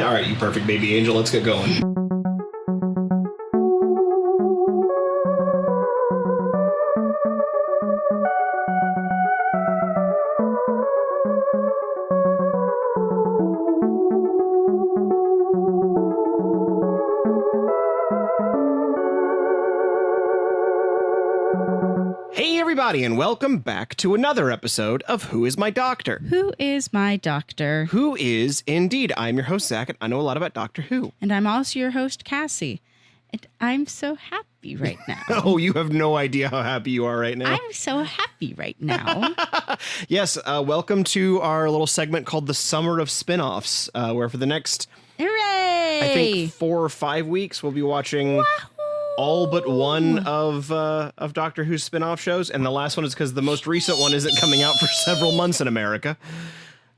All right, you perfect baby angel. Let's get going. Hey everybody, and welcome back to another episode of Who Is My Doctor? Who is my doctor? Who is indeed. I'm your host, Zach, and I know a lot about Doctor Who. And I'm also your host, Cassie. And I'm so happy right now. Oh, you have no idea how happy you are right now. I'm so happy right now. Yes, welcome to our little segment called the Summer of Spin-Offs, where for the next, Hooray! I think, 4 or 5 weeks, we'll be watching all but one of Doctor Who's spin-off shows, and the last one is because the most recent one isn't coming out for several months in America,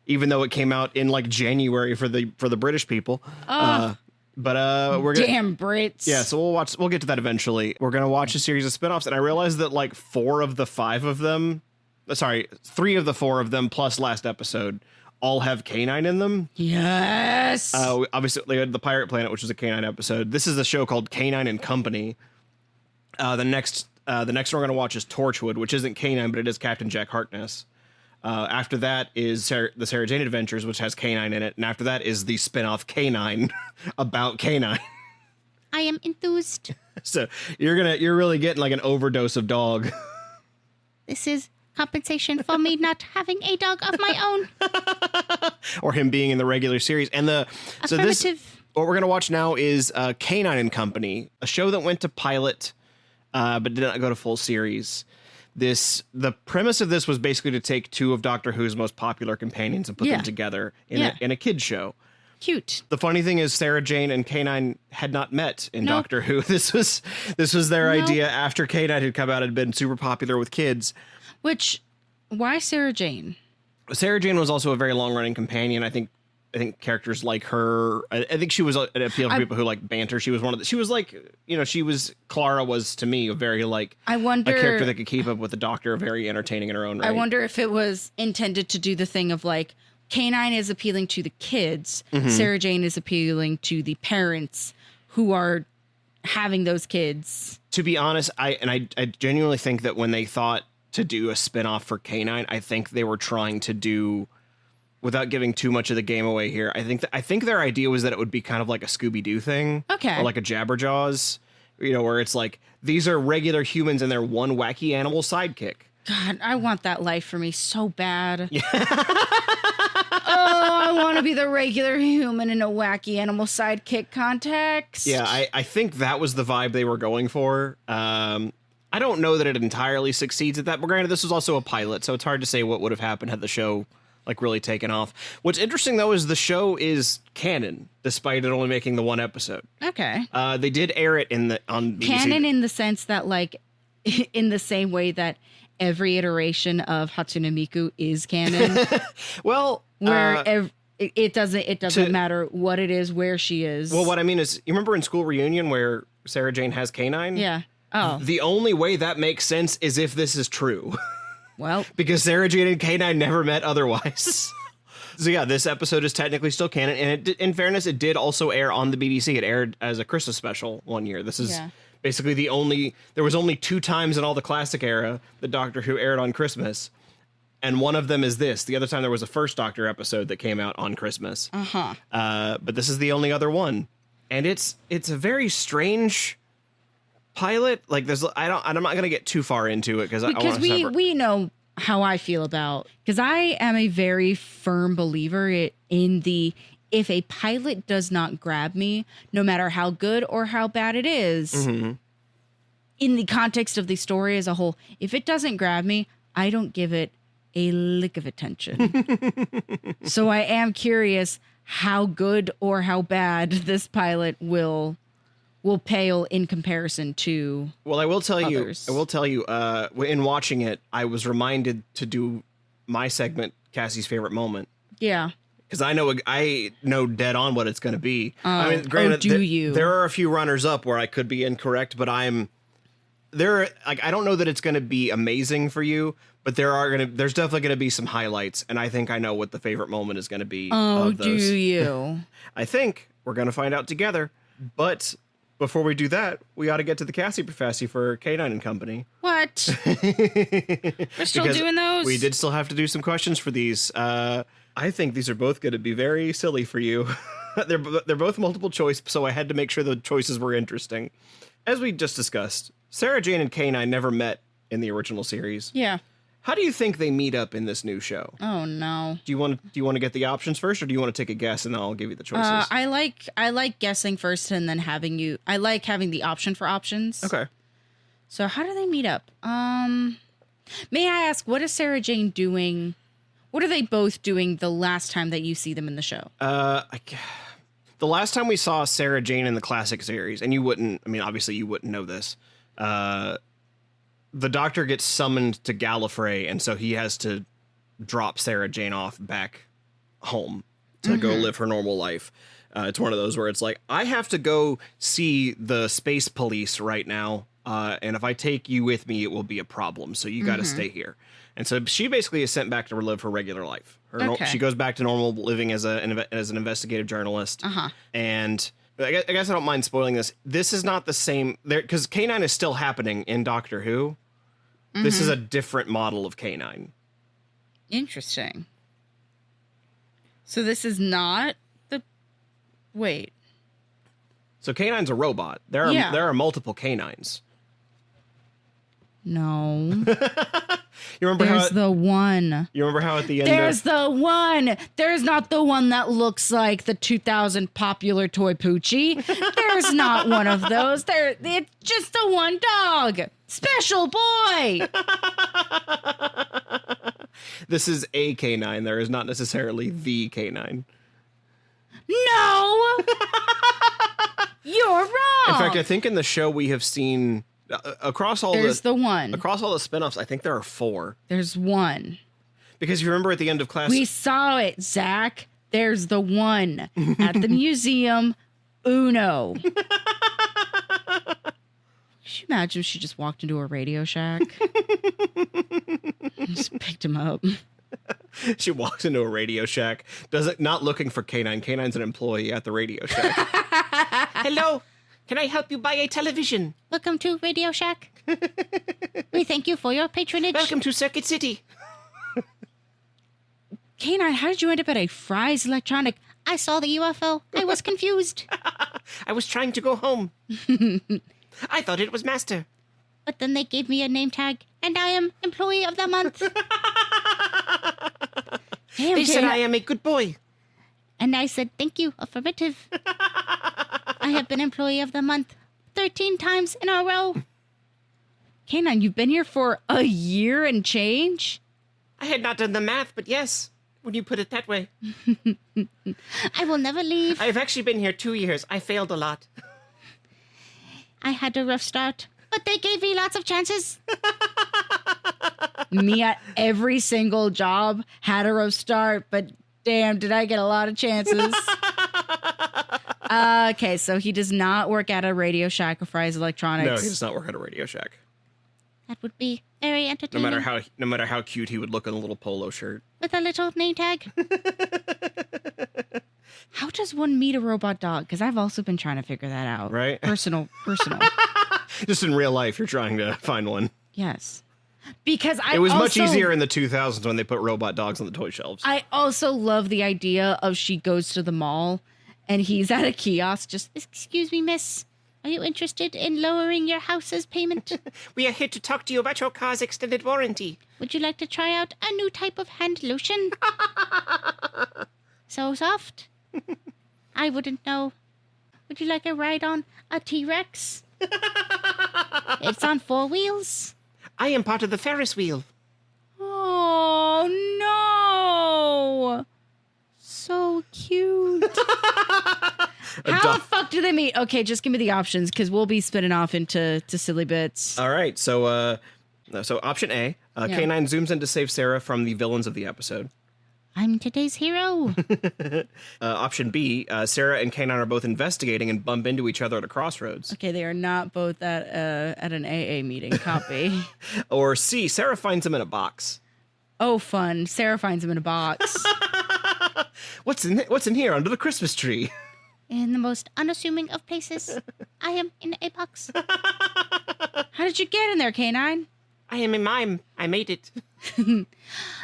even though it came out in like January for the British people. But we're gonna, damn Brits. Yeah, so we'll get to that eventually. We're gonna watch a series of spin-offs, and I realized that like 3 of the 4 of them plus last episode all have K-9 in them. Yes. Obviously, we had the Pirate Planet, which was a K-9 episode. This is a show called K-9 and Company. The next one we're going to watch is Torchwood, which isn't K-9, but it is Captain Jack Harkness. After that is the Sarah Jane Adventures, which has K-9 in it. And after that is the spin-off K-9 about K-9. I am enthused. So you're really getting like an overdose of dog. This is compensation for me not having a dog of my own. Or him being in the regular series. And what we're going to watch now is K-9 and Company, a show that went to pilot, but did not go to full series. The premise of this was basically to take 2 of Doctor Who's most popular companions and put them together in a kid's show. Cute. The funny thing is Sarah Jane and K-9 had not met in Doctor Who. This was their idea after K-9 had come out and had been super popular with kids. Why Sarah Jane? Sarah Jane was also a very long-running companion. I think characters like her. I think she was an appeal for people who like banter. She was Clara was to me a very like I wonder, a character that could keep up with the Doctor, very entertaining in her own right. I wonder if it was intended to do the thing of like K-9 is appealing to the kids. Mm-hmm. Sarah Jane is appealing to the parents who are having those kids. To be honest, I genuinely think that when they thought to do a spinoff for K-9, I think they were trying to do, without giving too much of the game away here, I think their idea was that it would be kind of like a Scooby-Doo thing. Okay. Or like a Jabberjaws, where it's like, these are regular humans and they're one wacky animal sidekick. God, I want that life for me so bad. Yeah. I want to be the regular human in a wacky animal sidekick context. Yeah, I think that was the vibe they were going for. I don't know that it entirely succeeds at that, but granted, this was also a pilot, so it's hard to say what would have happened had the show like really taken off. What's interesting, though, is the show is canon, despite it only making the 1 episode. Okay. They did air it on BBC. Canon in the sense that, like, in the same way that every iteration of Hatsune Miku is canon. Well, where it doesn't matter what it is, where she is. Well, what I mean is, you remember in School Reunion where Sarah Jane has K-9? Yeah. Oh. The only way that makes sense is if this is true. Well. Because Sarah Jane and K-9 never met otherwise. So yeah, this episode is technically still canon. And in fairness, it did also air on the BBC. It aired as a Christmas special one year. This is basically there was only 2 times in all the classic era that Doctor Who aired on Christmas. And one of them is this. The other time there was a First Doctor episode that came out on Christmas. Uh-huh. But this is the only other one. And it's a very strange pilot. Like I'm not going to get too far into it because we know how I feel about, because I am a very firm believer in the, if a pilot does not grab me, no matter how good or how bad it is, mm-hmm. in the context of the story as a whole, if it doesn't grab me, I don't give it a lick of attention. So I am curious how good or how bad this pilot will pale in comparison to I will tell others. you, in watching it, I was reminded to do my segment, Cassie's favorite moment. Yeah. Because I know dead on what it's going to be. I mean, granted, there are a few runners up where I could be incorrect, but I'm I don't know that it's going to be amazing for you, but there's definitely going to be some highlights, and I think I know what the favorite moment is going to be. Oh, do you? I think we're going to find out together, but before we do that, we ought to get to the Cassie Professy for K-9 and Company. What? We're still doing those? We did still have to do some questions for these. I think these are both going to be very silly for you. They're both multiple choice, so I had to make sure the choices were interesting. As we just discussed, Sarah Jane and K-9 never met in the original series. Yeah. How do you think they meet up in this new show? Oh no. Do you want to get the options first, or do you want to take a guess and I'll give you the choices? I like guessing first and then having the option for options. Okay. So how do they meet up? May I ask, what is Sarah Jane doing? What are they both doing the last time that you see them in the show? The last time we saw Sarah Jane in the classic series, and obviously you wouldn't know this, the Doctor gets summoned to Gallifrey, and so he has to drop Sarah Jane off back home to go live her normal life. It's one of those where it's like, I have to go see the space police right now, and if I take you with me, it will be a problem, so you got to stay here. And so she basically is sent back to live her regular life. She goes back to normal living as an investigative journalist. And I guess I don't mind spoiling this. This is not the same there, because K-9 is still happening in Doctor Who. This is a different model of K-9. Interesting. So this is not the... Wait. So K-9's a robot. There are multiple K-9s. No. You remember There's the one. You remember how at the end There's the one. There's not the one that looks like the 2000 popular toy Poochie. There's not one of those. It's just the one dog. Special boy. This is a K-9. There is not necessarily the K-9. No. You're wrong. In fact, I think in the show we have seen across all There's the one. Across all the spinoffs, I think there are 4. There's one. Because you remember at the end of class, we saw it, Zach. There's the one at the museum. Uno. Could you imagine if she just walked into a Radio Shack? Just picked him up. She walks into a Radio Shack, not looking for K-9. K-9's an employee at the Radio Shack. Hello. Can I help you buy a television? Welcome to Radio Shack. We thank you for your patronage. Welcome to Circuit City. K-9, how did you end up at a Fry's Electronic? I saw the UFO. I was confused. I was trying to go home. I thought it was Master. But then they gave me a name tag, and I am Employee of the Month. Damn, they said I am a good boy. And I said, thank you, affirmative. I have been Employee of the Month 13 times in a row. K-9, you've been here for a year and change? I had not done the math, but yes, when you put it that way. I will never leave. I've actually been here 2 years. I failed a lot. I had a rough start, but they gave me lots of chances. Me at every single job had a rough start, but damn, did I get a lot of chances. Okay, so he does not work at a Radio Shack or Fry's Electronics. No, he does not work at a Radio Shack. That would be very entertaining. No matter how cute he would look in a little polo shirt. With a little name tag. How does one meet a robot dog? Because I've also been trying to figure that out. Right? Personal. Just in real life, you're trying to find one. Yes. Because it was much easier in the 2000s when they put robot dogs on the toy shelves. I also love the idea of she goes to the mall and he's at a kiosk. Just, excuse me, miss. Are you interested in lowering your house's payment? We are here to talk to you about your car's extended warranty. Would you like to try out a new type of hand lotion? So soft. I wouldn't know. Would you like a ride on a T-Rex? It's on 4 wheels. I am part of the Ferris wheel. Oh, no. So cute. How the fuck do they meet? Okay, just give me the options because we'll be spinning off into silly bits. All right, so option A, K-9 zooms in to save Sarah from the villains of the episode. I'm today's hero. Option B, Sarah and K-9 are both investigating and bump into each other at a crossroads. Okay, they are not both at an AA meeting. Copy. Or C, Sarah finds him in a box. Oh, fun. Sarah finds him in a box. What's in here under the Christmas tree? In the most unassuming of places, I am in a box. How did you get in there, K-9? I am a mime. I made it.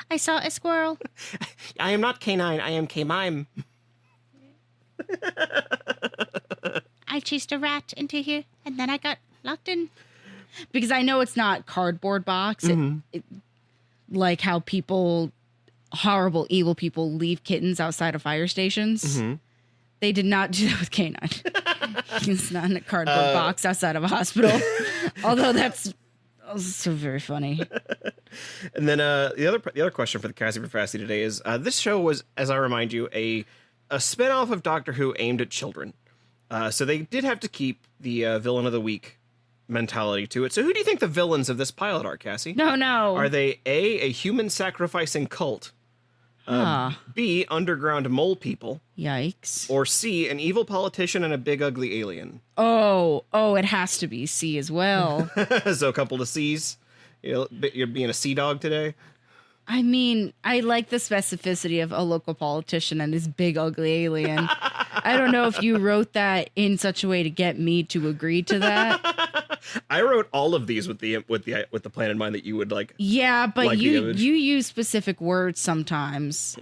I saw a squirrel. I am not K-9. I am K-mime. I chased a rat into here, and then I got locked in. Because I know it's not cardboard box. It, like how horrible, evil people leave kittens outside of fire stations. They did not do that with K-9. He's not in a cardboard box outside of a hospital. Although that's also very funny. And then the other question for the Cassie for Fasty today is this show was, as I remind you, a spinoff of Doctor Who aimed at children. So they did have to keep the villain of the week mentality to it. So who do you think the villains of this pilot are, Cassie? No. Are they A, human sacrificing cult? B, underground mole people? Yikes. Or C, an evil politician and a big ugly alien? Oh, it has to be C as well. So a couple of C's. You're being a sea dog today? I mean, I like the specificity of a local politician and his big ugly alien. I don't know if you wrote that in such a way to get me to agree to that. I wrote all of these with the plan in mind that you would like. Yeah, but like you use specific words sometimes.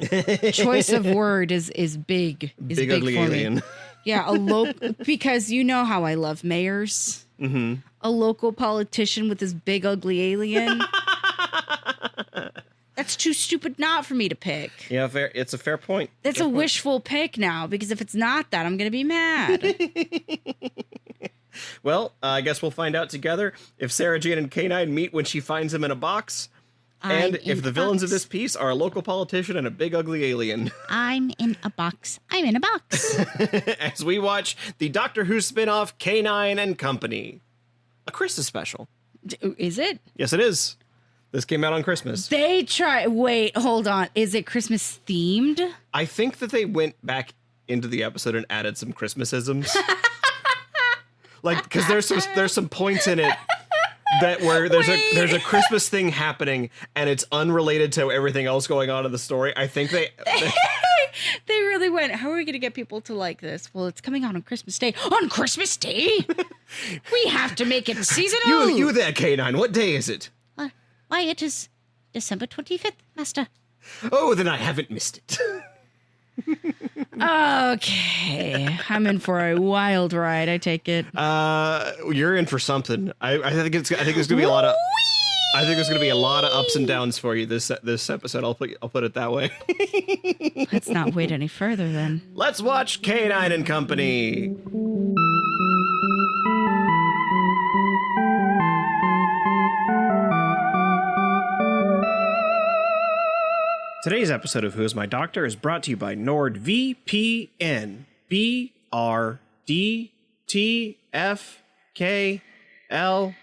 Choice of word is big. Is big ugly for alien. Me. Yeah, because you know how I love mayors. Mm-hmm. A local politician with his big ugly alien. That's too stupid not for me to pick. Yeah, fair. It's a fair point. That's a wishful pick now, because if it's not that, I'm going to be mad. Well, I guess we'll find out together if Sarah Jane and K-9 meet when she finds him in a box. And if the villains of this piece are a local politician and a big ugly alien. I'm in a box. I'm in a box. As we watch the Doctor Who spin-off K-9 and Company. A Christmas special. Is it? Yes, it is. This came out on Christmas. Wait, hold on. Is it Christmas themed? I think that they went back into the episode and added some Christmasisms. Like, because there's some points in it that where there's a Christmas thing happening and it's unrelated to everything else going on in the story. I think they really went, how are we going to get people to like this? Well, it's coming out on Christmas Day. On Christmas Day? We have to make it seasonal. You there, K-9. What day is it? Why, it is December 25th, Master. Oh, then I haven't missed it. Okay. I'm in for a wild ride, I take it. You're in for something. I think there's gonna be a lot of ups and downs for you this episode. I'll put it that way. Let's not wait any further then. Let's watch K-9 and Company. Today's episode of Who is My Doctor is brought to you by NordVPN. BRDTFNYL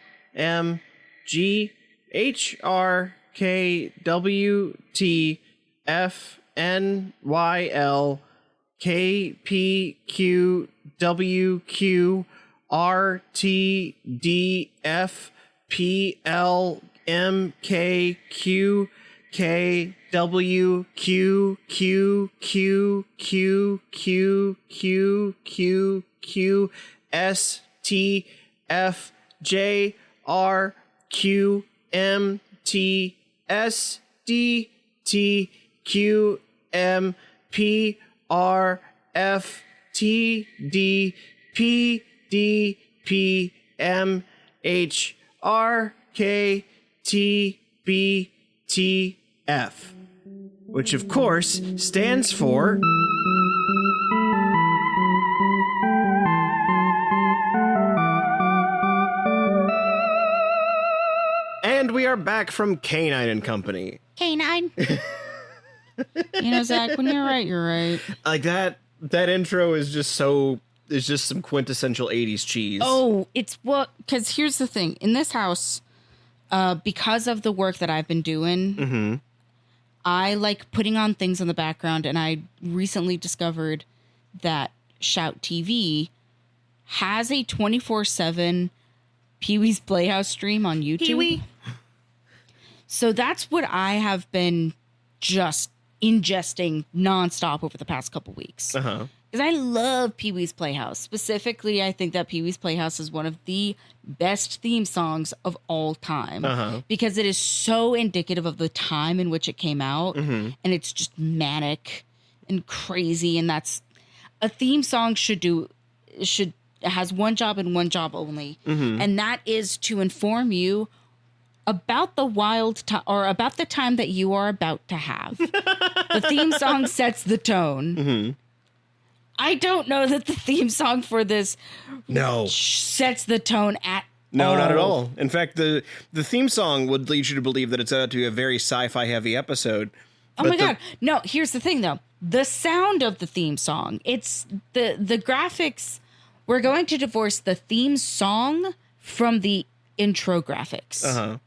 STFJRQMTSDQMQQQQSTFJRKTBTF, which of course stands for And we are back from K-9 and Company. K-9. Zach, when you're right, you're right. Like that intro is just some quintessential 80s cheese. Oh, because here's the thing. In this house, because of the work that I've been doing, I like putting on things in the background, and I recently discovered that Shout TV has a 24/7 Pee-wee's Playhouse stream on YouTube. Pee-wee. So that's what I have been just ingesting nonstop over the past couple weeks. Uh-huh. Because I love Pee-wee's Playhouse. Specifically, I think that Pee-wee's Playhouse is one of the best theme songs of all time. Uh-huh. Because it is so indicative of the time in which it came out. Mm-hmm. And it's just manic and crazy. And that's a theme song has one job and one job only. Mm-hmm. And that is to inform you about the about the time that you are about to have. The theme song sets the tone. Mm-hmm. I don't know that the theme song for this sets the tone at No, all. not at all. In fact, the theme song would lead you to believe that it's to be a very sci-fi heavy episode. Oh my God. No, here's the thing though. The sound of the theme song, it's the graphics. We're going to divorce the theme song from the intro graphics. Uh-huh.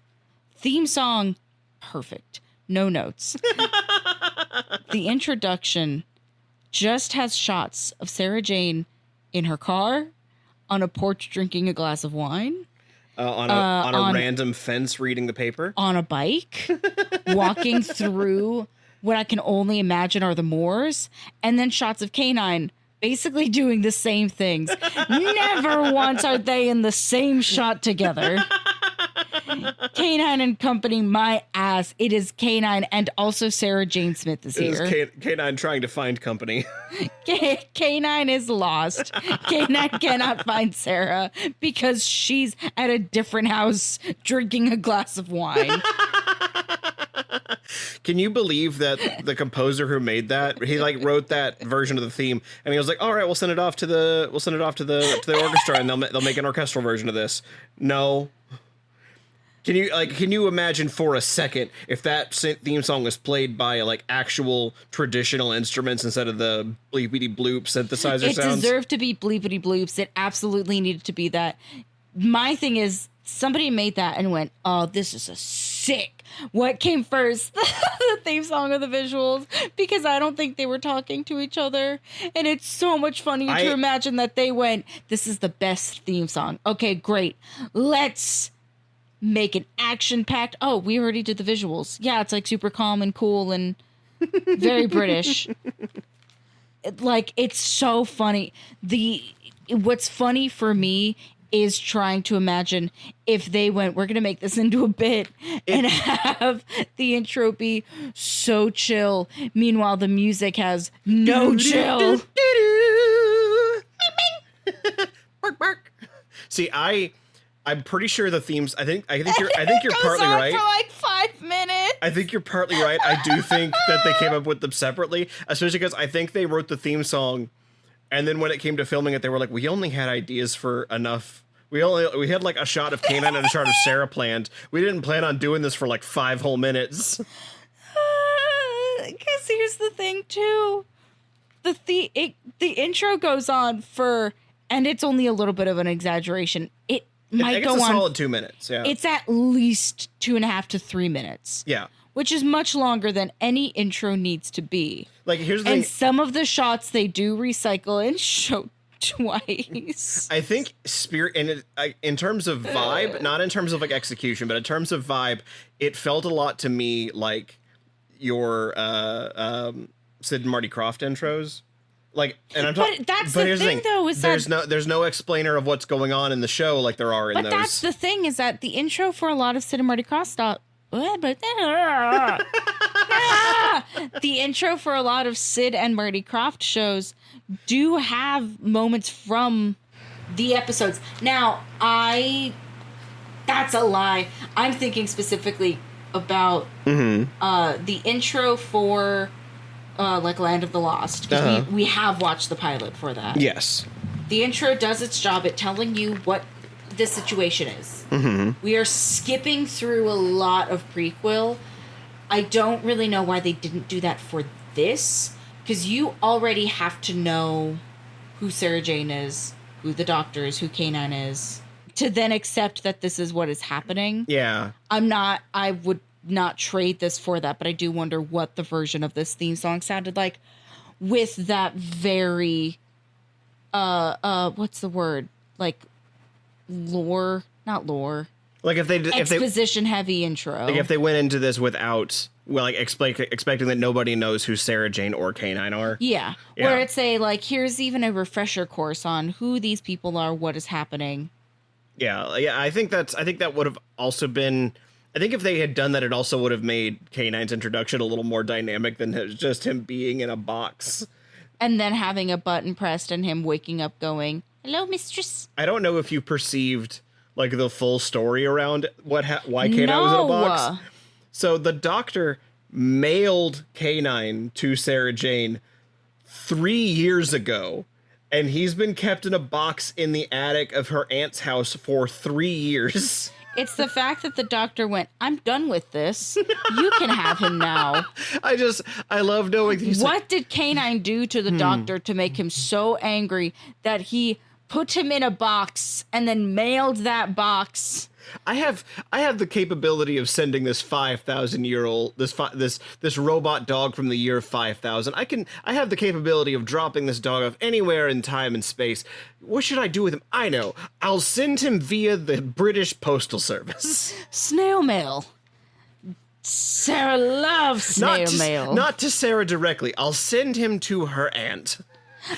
Theme song, perfect. No notes. The introduction just has shots of Sarah Jane in her car, on a porch drinking a glass of wine. On a random fence reading the paper. On a bike, walking through what I can only imagine are the moors. And then shots of K-9 basically doing the same things. Never once are they in the same shot together. K-9 and company, my ass. It is K-9 and also Sarah Jane Smith is here. It is K-9 trying to find company. K-9 is lost. K-9 cannot find Sarah because she's at a different house drinking a glass of wine. Can you believe that the composer who made that, he like wrote that version of the theme and he was like, all right, we'll send it off to the orchestra and they'll make an orchestral version of this. No. Can you imagine for a second if that theme song was played by like actual traditional instruments instead of the bleepity bloop synthesizer sounds? It deserved to be bleepity bloops. It absolutely needed to be that. My thing is, somebody made that and went, oh, this is a sick. What came first, the theme song or the visuals? Because I don't think they were talking to each other. And it's so much funnier to imagine that they went, this is the best theme song. Okay, great. Let's make an action-packed. Oh, we already did the visuals. Yeah, it's like super calm and cool and very British. It's so funny. What's funny for me is trying to imagine if they went, we're going to make this into a bit and have the intro be so chill. Meanwhile, the music has no chill. Bark, bark. See, I'm pretty sure the themes. I think you're partly right. For like 5 minutes. I think you're partly right. I do think that they came up with them separately, especially because I think they wrote the theme song, and then when it came to filming it, they were like, we only had ideas for enough. We had like a shot of K-9 and a shot of Sarah planned. We didn't plan on doing this for like 5 whole minutes. Because here's the thing too, the intro goes on for, and it's only a little bit of an exaggeration. It might go on a solid 2 minutes. Yeah, it's at least 2.5 to 3 minutes. Yeah, which is much longer than any intro needs to be. Like here's the and thing. Some of the shots they do recycle and show twice. I think spirit in terms of vibe, not in terms of like execution, but in terms of vibe, it felt a lot to me like your Sid and Marty Krofft intros. Like, and I'm talking. But that's the thing, though, is there's no explainer of what's going on in the show like there are in those. But that's the thing, is that the intro for a lot of Sid and Marty Krofft stuff. The intro for a lot of Sid and Marty Krofft shows do have moments from the episodes. Now, that's a lie. I'm thinking specifically about the intro for like Land of the Lost, because we have watched the pilot for that. Yes. The intro does its job at telling you what the situation is. We are skipping through a lot of prequel. I don't really know why they didn't do that for this, because you already have to know who Sarah Jane is, who the Doctor is, who K-9 is, to then accept that this is what is happening. Yeah. I would not trade this for that, but I do wonder what the version of this theme song sounded like with that very what's the word? Like not lore. Like if they exposition heavy intro. Like if they went into this without expecting that nobody knows who Sarah Jane or K-9 are. Yeah. Where it's here's even a refresher course on who these people are, what is happening. Yeah. I think that would have also been. I think if they had done that, it also would have made K-9's introduction a little more dynamic than just him being in a box. And then having a button pressed and him waking up going, "Hello, mistress." I don't know if you perceived like the full story around why K-9 was in a box. So the doctor mailed K-9 to Sarah Jane 3 years ago, and he's been kept in a box in the attic of her aunt's house for 3 years. It's the fact that the doctor went, "I'm done with this. You can have him now." I love knowing these. What did K-9 do to the doctor to make him so angry that he put him in a box and then mailed that box? I have the capability of sending this 5,000-year-old this robot dog from the year 5000. I have the capability of dropping this dog off anywhere in time and space. What should I do with him? I know. I'll send him via the British Postal Service. Snail mail. Sarah loves snail mail. Not to Sarah directly. I'll send him to her aunt.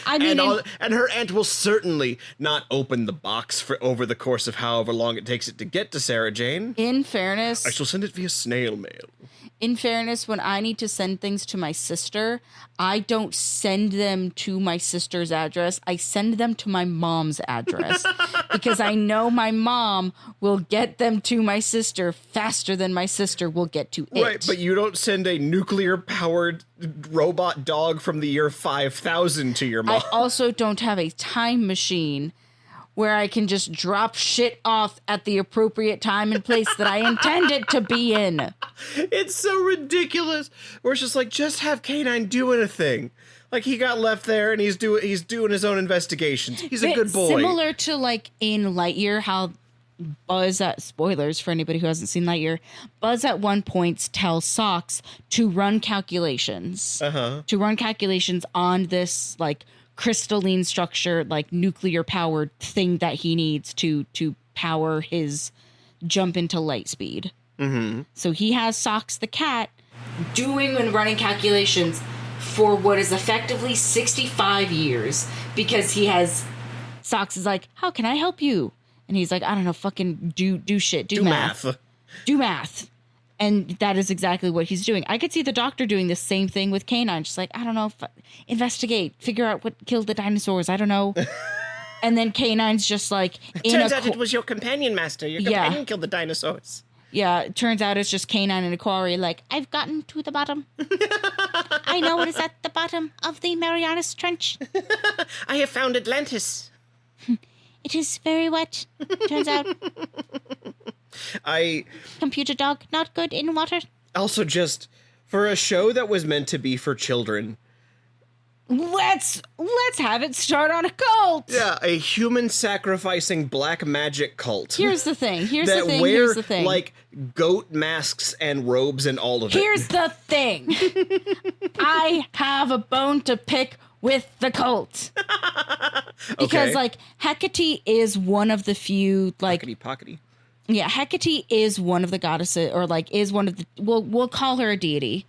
I mean, and her aunt will certainly not open the box for over the course of however long it takes it to get to Sarah Jane. In fairness, I shall send it via snail mail. In fairness, when I need to send things to my sister, I don't send them to my sister's address. I send them to my mom's address because I know my mom will get them to my sister faster than my sister will get to it. Right, but you don't send a nuclear-powered robot dog from the year 5000 to your mom. I also don't have a time machine where I can just drop shit off at the appropriate time and place that I intend it to be in. It's so ridiculous. Where it's just like, just have K-9 doing a thing. Like, he got left there and he's doing his own investigations. He's a good boy. Similar to like in Lightyear, how Buzz spoilers for anybody who hasn't seen Lightyear, Buzz at one point tells Socks to run calculations. To run calculations on this like crystalline structure, like nuclear powered thing that he needs to power his jump into light speed. So he has Socks the cat doing and running calculations for what is effectively 65 years because he has Socks is like, "How can I help you?" And he's like, "I don't know, fucking do shit, do math. Do math." And that is exactly what he's doing. I could see the doctor doing the same thing with K-9. Just like, I don't know, investigate, figure out what killed the dinosaurs. I don't know. And then K-9's just like... Turns out it was your companion master. Your companion killed the dinosaurs. Yeah, it turns out it's just K-9 in a quarry like, "I've gotten to the bottom. I know what is at the bottom of the Marianas Trench. I have found Atlantis. It is very wet, turns out. Computer dog, not good in water." Also, just for a show that was meant to be for children, let's have it start on a cult. Yeah, a human sacrificing black magic cult. Here's the thing. Here's the thing. Like goat masks and robes and all of it. Here's the thing. I have a bone to pick with the cult. Because like Hecate is one of the few like Pockety. Yeah, Hecate is one of the goddesses, or like is one of the. We'll call her a deity,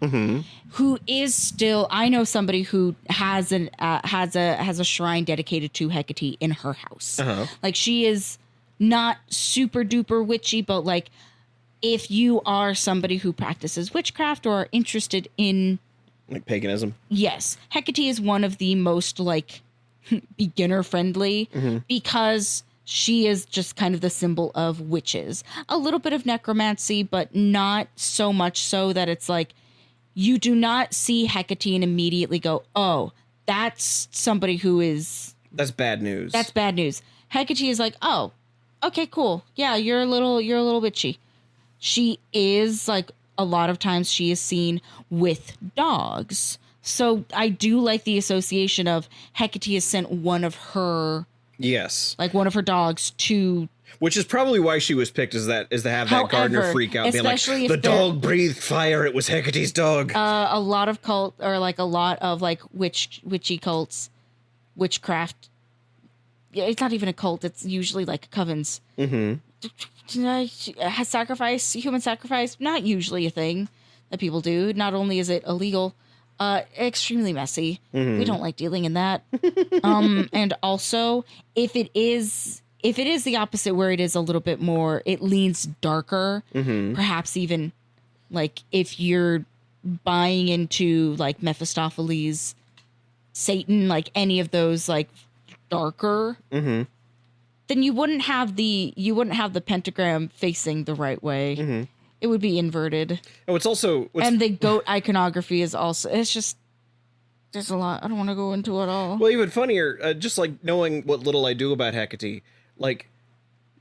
who is still. I know somebody who has a shrine dedicated to Hecate in her house. Like she is not super duper witchy, but like if you are somebody who practices witchcraft or are interested in like paganism, yes, Hecate is one of the most like beginner friendly because she is just kind of the symbol of witches. A little bit of necromancy, but not so much so that it's like you do not see Hecate and immediately go, "Oh, that's somebody who is..." That's bad news. That's bad news. Hecate is like, "Oh, okay, cool. Yeah, you're a little witchy." She is like, a lot of times she is seen with dogs. So I do like the association of Hecate has sent one of her... Yes. Like one of her dogs to Which is probably why she was picked, is to have that gardener freak out, being like, the dog breathed fire. It was Hecate's dog. A lot of cult, or like a lot of like witchy cults, witchcraft. Yeah, it's not even a cult. It's usually like covens. Mm-hmm. Human sacrifice, not usually a thing that people do. Not only is it illegal, extremely messy. Mm-hmm. We don't like dealing in that. And also, if it is the opposite, where it is a little bit more, it leans darker, perhaps even like if you're buying into like Mephistopheles, Satan, like any of those like darker, then you wouldn't have the pentagram facing the right way. It would be inverted. Oh, it's also... and the goat iconography is also... It's just... There's a lot. I don't want to go into it all. Well, even funnier, just like knowing what little I do about Hecate, like,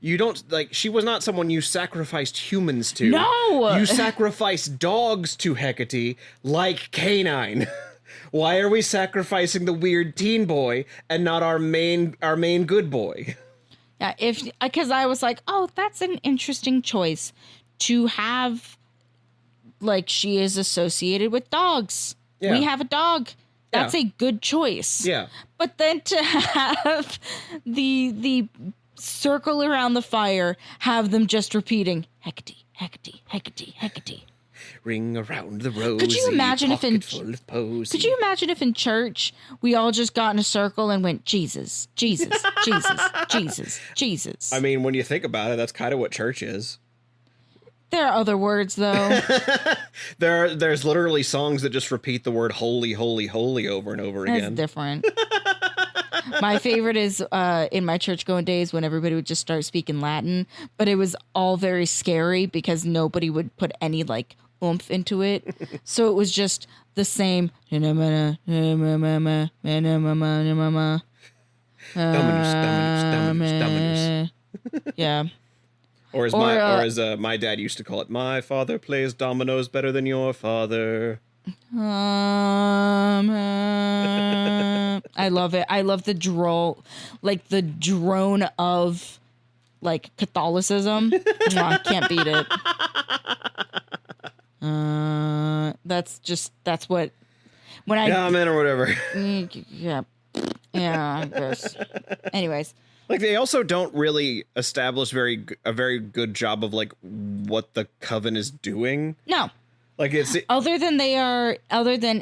you don't... Like, she was not someone you sacrificed humans to. No! You sacrificed dogs to Hecate, like K-9. Why are we sacrificing the weird teen boy and not our main good boy? Yeah, because I was like, oh, that's an interesting choice to have, like, she is associated with dogs. Yeah. We have a dog. That's a good choice. Yeah. But then to have the circle around the fire, have them just repeating, Hecate, Hecate, Hecate, Hecate. Ring around the rosy, could you imagine if in church we all just got in a circle and went, Jesus, Jesus, Jesus, Jesus, Jesus? I mean, when you think about it, that's kind of what church is. There are other words, though. There's literally songs that just repeat the word holy, holy, holy over and over again. That's different. My favorite is in my church going days when everybody would just start speaking Latin, but it was all very scary because nobody would put any like oomph into it. So it was just the same. Dominus. Yeah. Or as my dad used to call it, my father plays dominoes better than your father. I love it. I love the drone of like Catholicism. Can't beat it. That's what when I man or whatever. Yeah, I guess. Anyways. Like, they also don't really establish a very good job of, like, what the coven is doing. No. Like, it's... Other than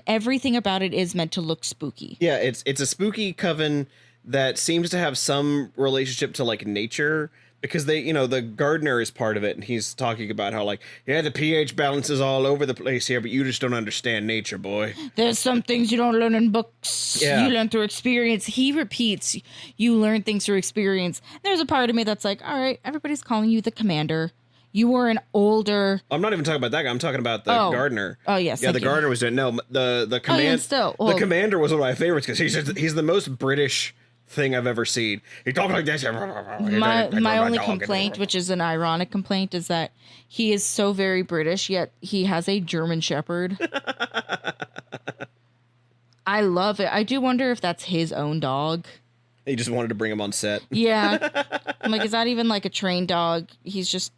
everything about it is meant to look spooky. Yeah, it's a spooky coven that seems to have some relationship to, like, nature. Because they, the gardener is part of it, and he's talking about how, like, yeah, the pH balance is all over the place here, but you just don't understand nature, boy. There's some things you don't learn in books. Yeah. You learn through experience. He repeats, you learn things through experience. There's a part of me that's like, all right, everybody's calling you the commander. You were an older... I'm not even talking about that guy. I'm talking about the gardener. Oh, yes. Yeah, the gardener was doing... No, the command... the commander was one of my favorites, because he's the most British... thing I've ever seen. He talks like this. My only complaint, which is an ironic complaint, is that he is so very British, yet he has a German Shepherd. I love it. I do wonder if that's his own dog. He just wanted to bring him on set. Yeah. I'm like, is that even like a trained dog? He's just,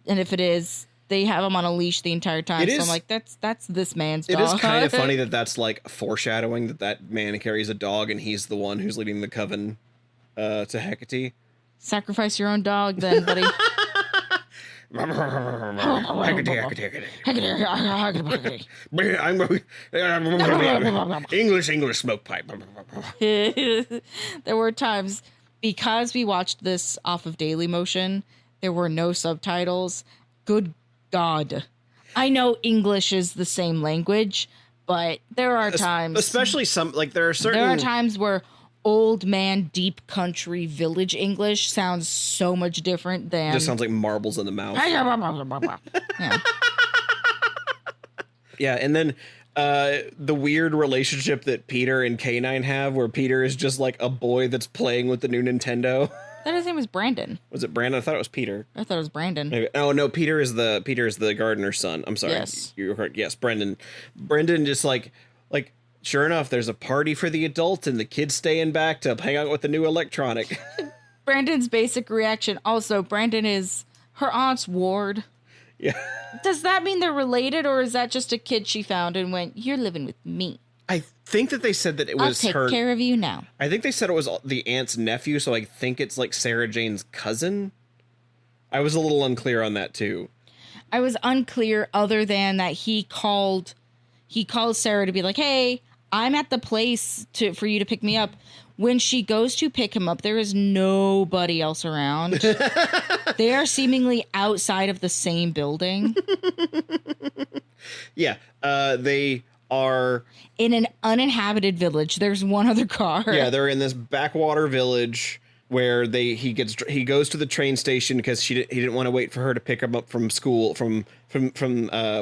and if it is, they have him on a leash the entire time. So I'm like, that's this man's dog. It is kind of funny that that's like foreshadowing that man carries a dog and he's the one who's leading the coven to Hecate. Sacrifice your own dog then, buddy. English smoke pipe. There were times, because we watched this off of Dailymotion, there were no subtitles. Good God. I know English is the same language, but there are times... Especially there are times where old man, deep country, village English sounds so much different than... Just sounds like marbles in the mouth. Yeah. Yeah, and then the weird relationship that Peter and K-9 have, where Peter is just like a boy that's playing with the new Nintendo. I thought his name was Brandon. Was it Brandon? I thought it was Peter. I thought it was Brandon. Maybe. Oh no, Peter is the gardener's son. I'm sorry. Yes. You were correct. Yes, Brendan. Brendan just like sure enough, there's a party for the adults and the kids staying back to hang out with the new electronic. Brandon's basic reaction. Also, Brandon is her aunt's ward. Yeah. Does that mean they're related, or is that just a kid she found and went, "You're living with me"? I think that they said that it was I'll take care of you now. I think they said it was the aunt's nephew, so I think it's like Sarah Jane's cousin. I was a little unclear on that too. I was unclear, other than that he called Sarah to be like, "Hey, I'm at the place for you to pick me up." When she goes to pick him up, there is nobody else around. They are seemingly outside of the same building. Yeah, they are in an uninhabited village. There's one other car. Yeah, they're in this backwater village where he goes to the train station because he didn't want to wait for her to pick him up from school from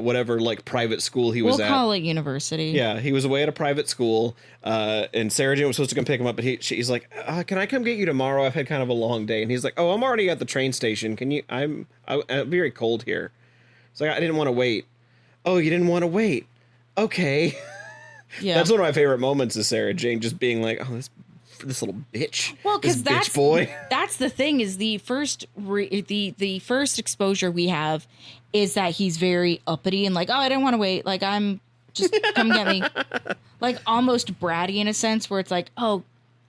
whatever like private school he was at. We'll call it university. Yeah, he was away at a private school, and Sarah Jane was supposed to come pick him up, but she's like, "Can I come get you tomorrow? I've had kind of a long day." And he's like, "Oh, I'm already at the train station. Can you? I'm very cold here." It's like, I didn't want to wait. Oh, you didn't want to wait? Okay. Yeah, that's one of my favorite moments is Sarah Jane just being like, "Oh, this little bitch." Well, because that's bitch boy. That's the thing is the first the first exposure we have is that he's very uppity and like, "Oh, I didn't want to wait. Like, I'm just come get me." Like almost bratty in a sense where it's like, "Oh,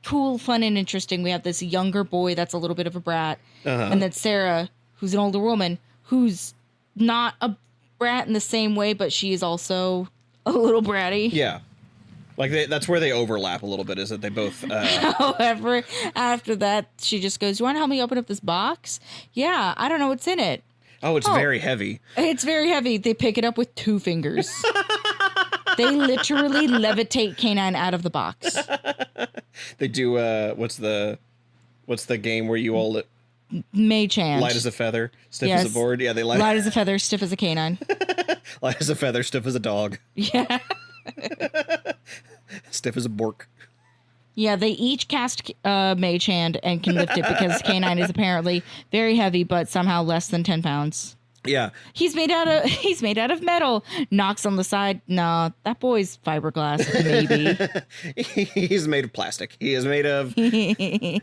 cool, fun, and interesting." We have this younger boy that's a little bit of a brat, and then Sarah, who's an older woman, who's not a brat in the same way, but she is also a little bratty. Yeah. Like that's where they overlap a little bit, is that they both... However, after that, she just goes, "You want to help me open up this box?" "Yeah, I don't know what's in it." Oh, it's very heavy. It's very heavy. They pick it up with 2 fingers. They literally levitate K-9 out of the box. They do, what's the game where you all... Mage hand. Light as a feather, stiff as a board. Yeah, they light as a feather, stiff as a canine. Light as a feather, stiff as a dog. Yeah. Stiff as a bork. Yeah, they each cast mage hand and can lift it because K-9 is apparently very heavy, but somehow less than 10 pounds. Yeah. He's made out of metal. Knocks on the side. No, that boy's fiberglass, maybe. He's made of plastic. He is made of... those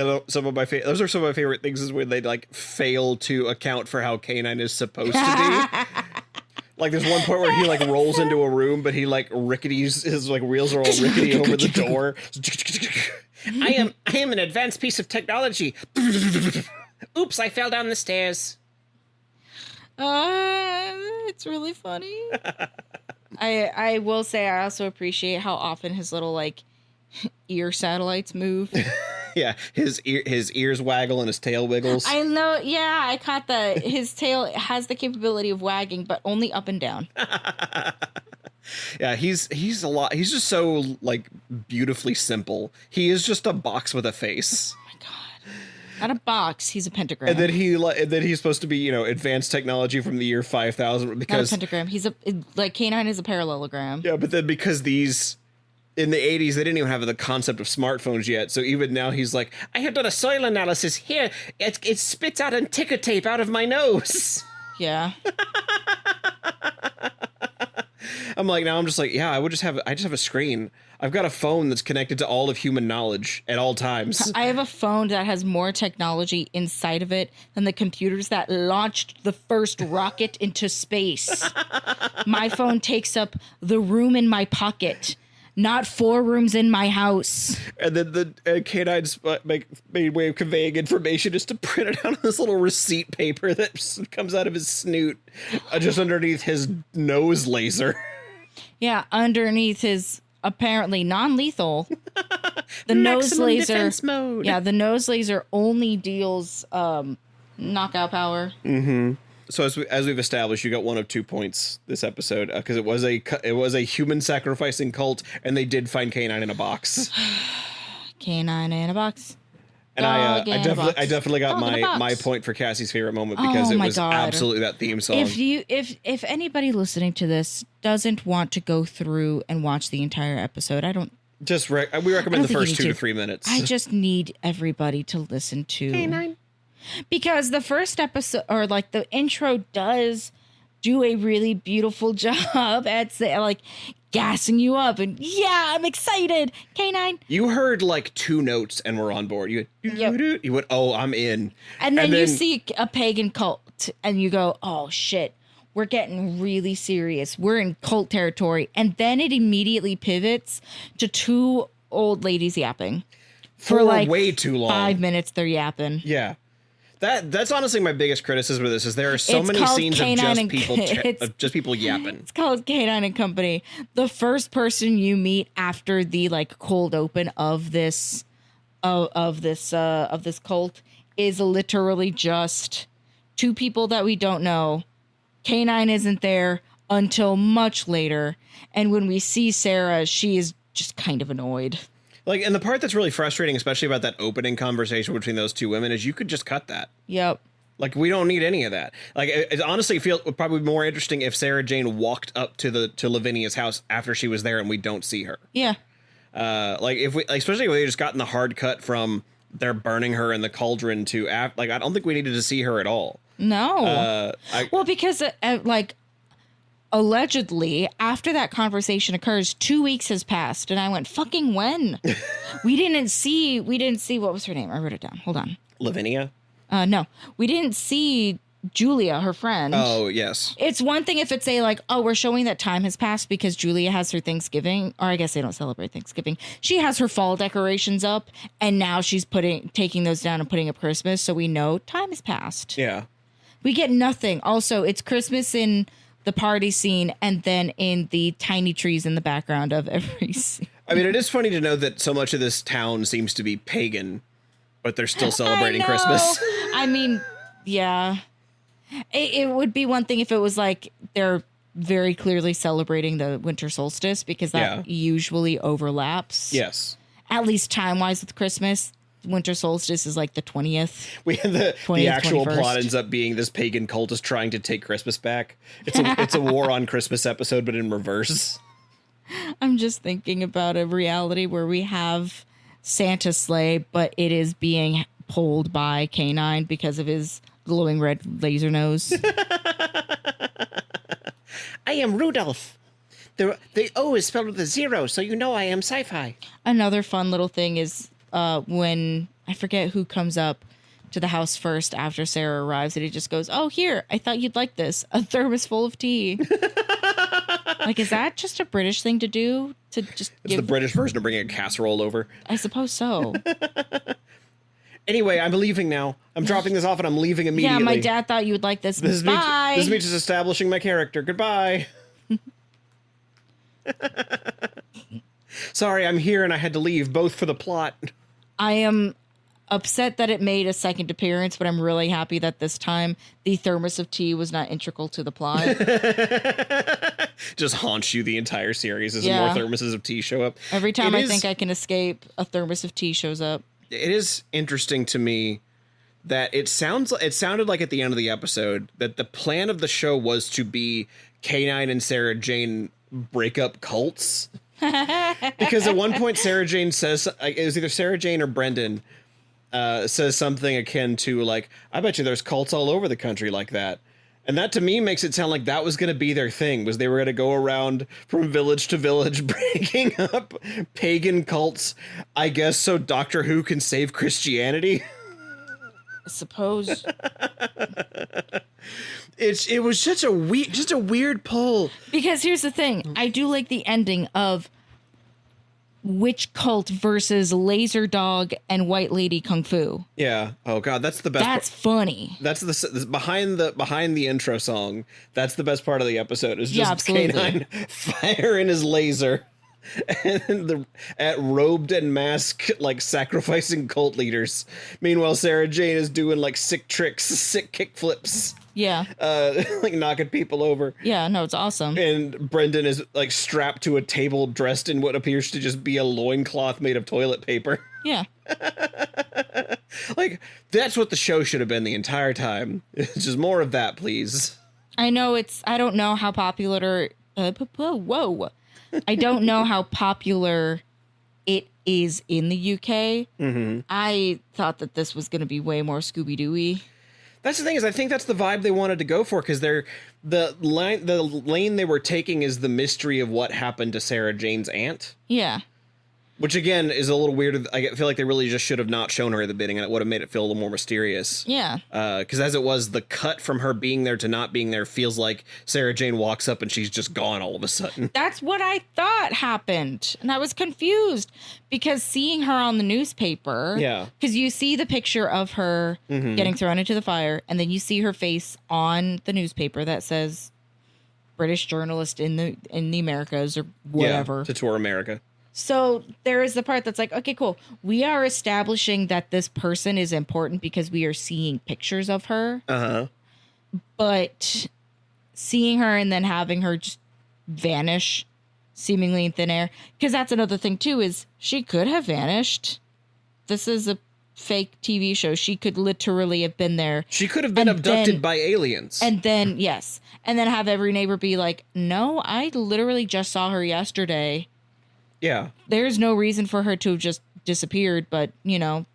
are some of my favorite things is when they like fail to account for how K-9 is supposed to be. Like there's one point where he like rolls into a room, but he like his like wheels are all rickety over the door. I am an advanced piece of technology. Oops, I fell down the stairs. It's really funny. I will say I also appreciate how often his little like ear satellites move. Yeah, his ears waggle and his tail wiggles. I know. Yeah, I caught that. His tail has the capability of wagging, but only up and down. Yeah, he's a lot. He's just so like beautifully simple. He is just a box with a face. Oh my god. Not a box, he's a pentagram. And then he's supposed to be, advanced technology from the year 5000 because not a pentagram. He's like K-9 is a parallelogram. Yeah, but then because these in the 80s, they didn't even have the concept of smartphones yet. So even now he's like, I have done a soil analysis here. It spits out a ticker tape out of my nose. Yeah. I'm like, now I'm just like, yeah, I just have a screen. I've got a phone that's connected to all of human knowledge at all times. I have a phone that has more technology inside of it than the computers that launched the first rocket into space. My phone takes up the room in my pocket. Not 4 rooms in my house. And then the K-9's main way of conveying information is to print it out on this little receipt paper that comes out of his snoot, just underneath his nose laser. Yeah, underneath his apparently non-lethal. The nose laser. Defense mode. Yeah, the nose laser only deals knockout power. Mm-hmm. So as we've established, you got 1 of 2 points this episode because it was a human sacrificing cult, and they did find K-9 in a box. K-9 in a box. And I definitely got my point for Cassie's favorite moment because it was absolutely that theme song. If anybody listening to this doesn't want to go through and watch the entire episode, I don't. We recommend the first 2 to 3 minutes. I just need everybody to listen to K-9. Because the first episode, or like the intro, does do a really beautiful job at gassing you up, and I'm excited. K-9. You heard like 2 notes and were on board. You went, oh, I'm in. And then you see a pagan cult, and you go, oh shit, we're getting really serious. We're in cult territory. And then it immediately pivots to 2 old ladies yapping. For like way too long. 5 minutes they're yapping. Yeah. That's honestly my biggest criticism of this is there are so many scenes of just people yapping. It's called K-9 and Company. The first person you meet after the like cold open of this cult is literally just 2 people that we don't know. K-9 isn't there until much later, and when we see Sarah, she is just kind of annoyed. Like, and the part that's really frustrating, especially about that opening conversation between those 2 women, is you could just cut that. Yep. Like, we don't need any of that. Like, it honestly feels probably more interesting if Sarah Jane walked up to Lavinia's house after she was there and we don't see her. Yeah. Like, especially if we just gotten the hard cut from they're burning her in the cauldron to, like, I don't think we needed to see her at all. No. Well, because, allegedly, after that conversation occurs, 2 weeks has passed, and I went, fucking when? we didn't see, what was her name? I wrote it down. Hold on. Lavinia? No. We didn't see Julia, her friend. Oh, yes. It's one thing if it's we're showing that time has passed because Julia has her Thanksgiving, or I guess they don't celebrate Thanksgiving. She has her fall decorations up, and now she's taking those down and putting up Christmas, so we know time has passed. Yeah. We get nothing. Also, it's Christmas in the party scene, and then in the tiny trees in the background of every scene. I mean, it is funny to know that so much of this town seems to be pagan, but they're still celebrating Christmas. I mean, yeah. It would be one thing if it was like they're very clearly celebrating the winter solstice, because that usually overlaps. Yes. At least time-wise with Christmas. Winter solstice is like the 20th. The actual 21st. Plot ends up being this pagan cult is trying to take Christmas back. It's a war on Christmas episode, but in reverse. I'm just thinking about a reality where we have Santa's sleigh, but it is being pulled by K-9 because of his glowing red laser nose. I am Rudolph. The O is spelled with a 0, so you know I am sci-fi. Another fun little thing is when I forget who comes up to the house first after Sarah arrives, and he just goes, "Oh, here, I thought you'd like this. A thermos full of tea." Like, is that just a British thing to do? It's the British version of bringing a casserole over. I suppose so. Anyway, I'm leaving now. I'm dropping this off and I'm leaving immediately. Yeah, my dad thought you would like this. Bye. This is me just establishing my character. Goodbye. Sorry, I'm here and I had to leave, both for the plot. I am upset that it made a second appearance, but I'm really happy that this time the thermos of tea was not integral to the plot. Just haunts you the entire series as more thermoses of tea show up. Every time I think I can escape, a thermos of tea shows up. It is interesting to me that it sounded like at the end of the episode that the plan of the show was to be K-9 and Sarah Jane break up cults. Because at one point Sarah Jane says, it was either Sarah Jane or Brendan says something akin to like, I bet you there's cults all over the country like that. And that to me makes it sound like that was going to be their thing, was they were going to go around from village to village breaking up pagan cults, I guess, so Doctor Who can save Christianity. I suppose. It was just a weird pull. Because here's the thing, I do like the ending of witch cult versus laser dog and white lady kung fu. Yeah. Oh god, that's the best. That's funny. That's the behind the intro song. That's the best part of the episode. Is just K-9 firing his laser, and at robed and masked like sacrificing cult leaders. Meanwhile, Sarah Jane is doing like sick tricks, sick kick flips. Yeah. Like knocking people over. Yeah, no, it's awesome. And Brendan is like strapped to a table dressed in what appears to just be a loincloth made of toilet paper. Yeah. Like, that's what the show should have been the entire time. It's just more of that, please. I know I don't know how popular, whoa. I don't know how popular it is in the UK. Mm-hmm. I thought that this was going to be way more Scooby-Doo-y. That's the thing, is I think that's the vibe they wanted to go for, because the lane they were taking is the mystery of what happened to Sarah Jane's aunt. Yeah. Which, again, is a little weird. I feel like they really just should have not shown her at the beginning, and it would have made it feel a little more mysterious. Yeah. Because as it was, the cut from her being there to not being there feels like Sarah Jane walks up and she's just gone all of a sudden. That's what I thought happened. And I was confused because seeing her on the newspaper. Yeah. Because you see the picture of her getting thrown into the fire, and then you see her face on the newspaper that says British journalist in the Americas or whatever. Yeah, to tour America. So there is the part that's like, okay, cool. We are establishing that this person is important because we are seeing pictures of her. Uh-huh. But seeing her and then having her just vanish seemingly in thin air. Because that's another thing, too, is she could have vanished. This is a fake TV show. She could literally have been there. She could have been abducted by aliens. And then, yes. And then have every neighbor be like, no, I literally just saw her yesterday. Yeah. There's no reason for her to have just disappeared, but, you know.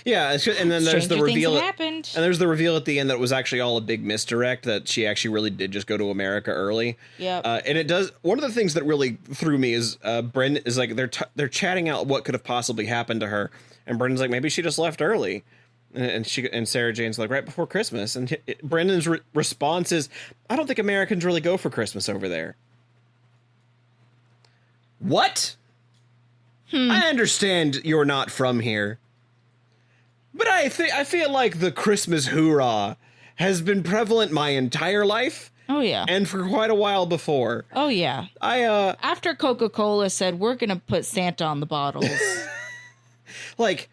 Yeah, and then there's the reveal. Happened. And there's the reveal at the end that it was actually all a big misdirect, that she actually really did just go to America early. Yeah. And it does. One of the things that really threw me is Brendan is like they're chatting out what could have possibly happened to her, and Brendan's like, maybe she just left early, and Sarah Jane's like, right before Christmas, and Brendan's response is, I don't think Americans really go for Christmas over there. What? I understand you're not from here, but I feel like the Christmas hoorah has been prevalent my entire life. Oh yeah, and for quite a while before. Oh yeah. After Coca-Cola said we're gonna put Santa on the bottles. Like,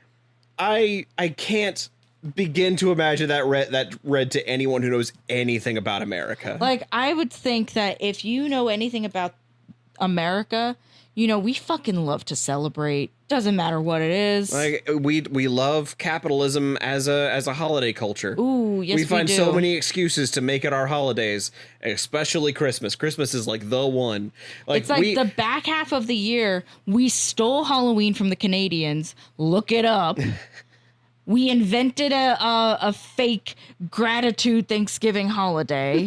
I can't begin to imagine that read to anyone who knows anything about America. Like, I would think that if you know anything about America, you know, we fucking love to celebrate. Doesn't matter what it is. Like, we love capitalism as a holiday culture. Ooh, yes, we find do. So many excuses to make it our holidays, especially Christmas. Christmas is like the one. Like, it's like the back half of the year, we stole Halloween from the Canadians. Look it up. We invented a fake gratitude Thanksgiving holiday.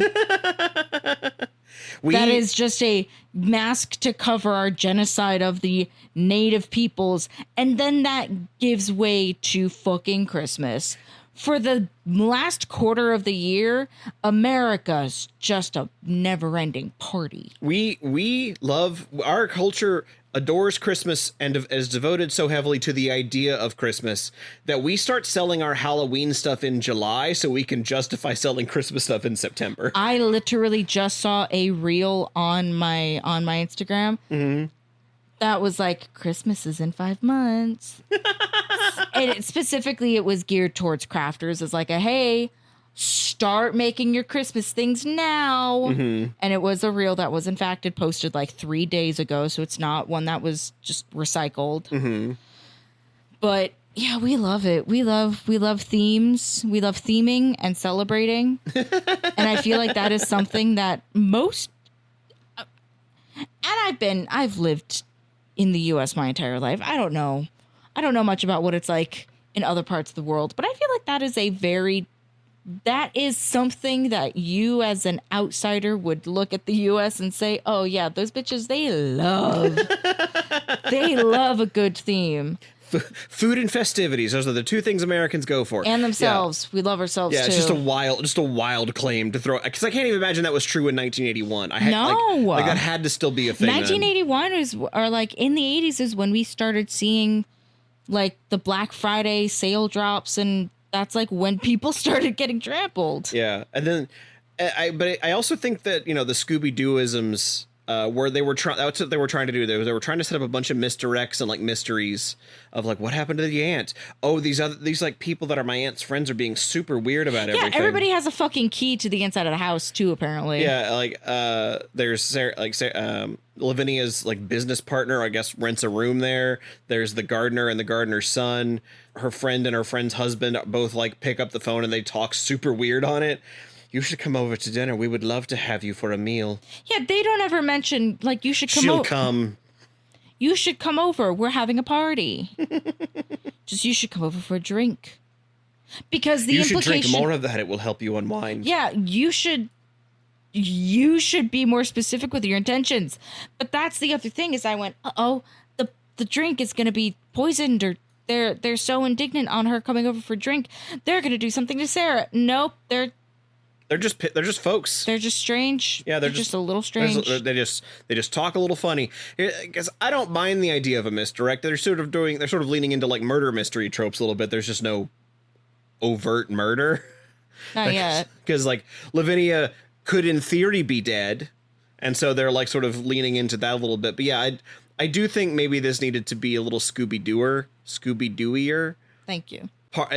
That is just a mask to cover our genocide of the native peoples. And then that gives way to fucking Christmas. For the last quarter of the year, America's just a never-ending party. We love, our culture adores Christmas and is devoted so heavily to the idea of Christmas that we start selling our Halloween stuff in July so we can justify selling Christmas stuff in September. I literally just saw a reel on my Instagram. Mm-hmm. That was like, Christmas is in 5 months. And specifically, it was geared towards crafters. It's like hey, start making your Christmas things now. Mm-hmm. And it was a reel that was, in fact, it posted like 3 days ago. So it's not one that was just recycled. Mm-hmm. But yeah, we love it. We love themes. We love theming and celebrating. And I feel like that is something that most, and I've lived in the US my entire life. I don't know much about what it's like in other parts of the world, but I feel like that is something that you as an outsider would look at the US and say, oh yeah, those bitches, they love a good theme. Food and festivities, those are the two things Americans go for. And themselves. Yeah. We love ourselves too. Yeah, it's just a wild claim to throw, because I can't even imagine that was true in 1981. Like that had to still be a thing. 1981 or like in the 80s is when we started seeing like the Black Friday sale drops, and that's like when people started getting trampled. Yeah. And then I also think that, you know, the Scooby-Dooisms, where that's what they were trying to do. They were trying to set up a bunch of misdirects and like mysteries of like, what happened to the aunt? Oh, these like people that are my aunt's friends are being super weird about everything. Yeah, everybody has a fucking key to the inside of the house too, apparently. Yeah, like there's Sarah, Lavinia's like business partner, I guess, rents a room there. There's the gardener and the gardener's son. Her friend and her friend's husband both like pick up the phone and they talk super weird on it. You should come over to dinner. We would love to have you for a meal. Yeah, they don't ever mention, like, you should come over. She'll come. You should come over. We're having a party. Just, you should come over for a drink. Because the you should implication, drink more of that. It will help you unwind. Yeah, you should be more specific with your intentions. But that's the other thing is I went, the drink is going to be poisoned, or they're so indignant on her coming over for drink. They're going to do something to Sarah. Nope, they're just folks. They're just strange. Yeah, they're just a little strange. They just talk a little funny. Because I don't mind the idea of a misdirect. They're sort of leaning into like murder mystery tropes a little bit. There's just no overt murder. Not yet. Because like Lavinia could in theory be dead, and so they're like sort of leaning into that a little bit. But yeah, I do think maybe this needed to be a little Scooby-Dooier. Thank you.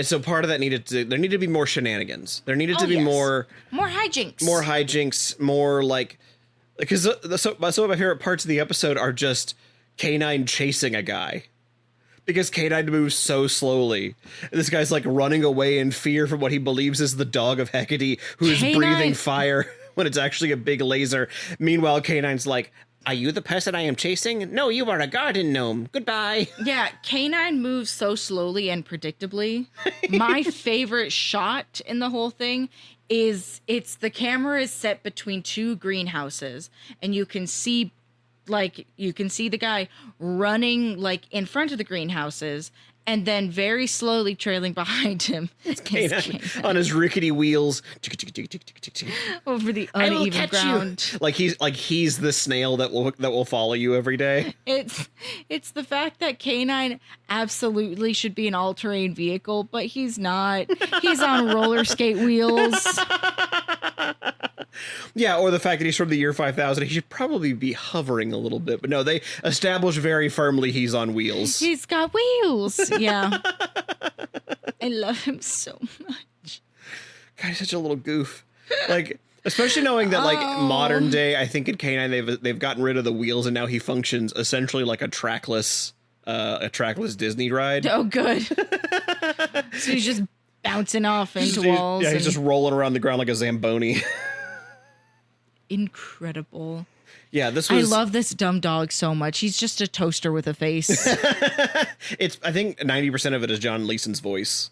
So part of that there needed to be more shenanigans. There needed to be more hijinks, more like, because some of my favorite parts of the episode are just K-9 chasing a guy. Because K-9 moves so slowly. This guy's like running away in fear from what he believes is the dog of Hecate, who is breathing fire when it's actually a big laser. Meanwhile, K-9's like, are you the person I am chasing? No, you are a garden gnome. Goodbye. Yeah, K-9 moves so slowly and predictably. My favorite shot in the whole thing is the camera is set between two greenhouses, and you can see the guy running like in front of the greenhouses, and then very slowly trailing behind him K-9 on his rickety wheels over the uneven ground. Like he's the snail that will follow you every day. It's the fact that K-9 absolutely should be an all-terrain vehicle, but he's not. He's on roller skate wheels. Yeah, or the fact that he's from the year 5000. He should probably be hovering a little bit. But no, they establish very firmly he's on wheels. He's got wheels. Yeah. I love him so much. God, he's such a little goof. Like, especially knowing that, like, modern day, I think in K-9 they've gotten rid of the wheels, and now he functions essentially like a trackless Disney ride. Oh, good. So he's just bouncing off into walls. Yeah, he's just rolling around the ground like a Zamboni. Incredible. Yeah, I love this dumb dog so much. He's just a toaster with a face. I think 90% of it is John Leeson's voice.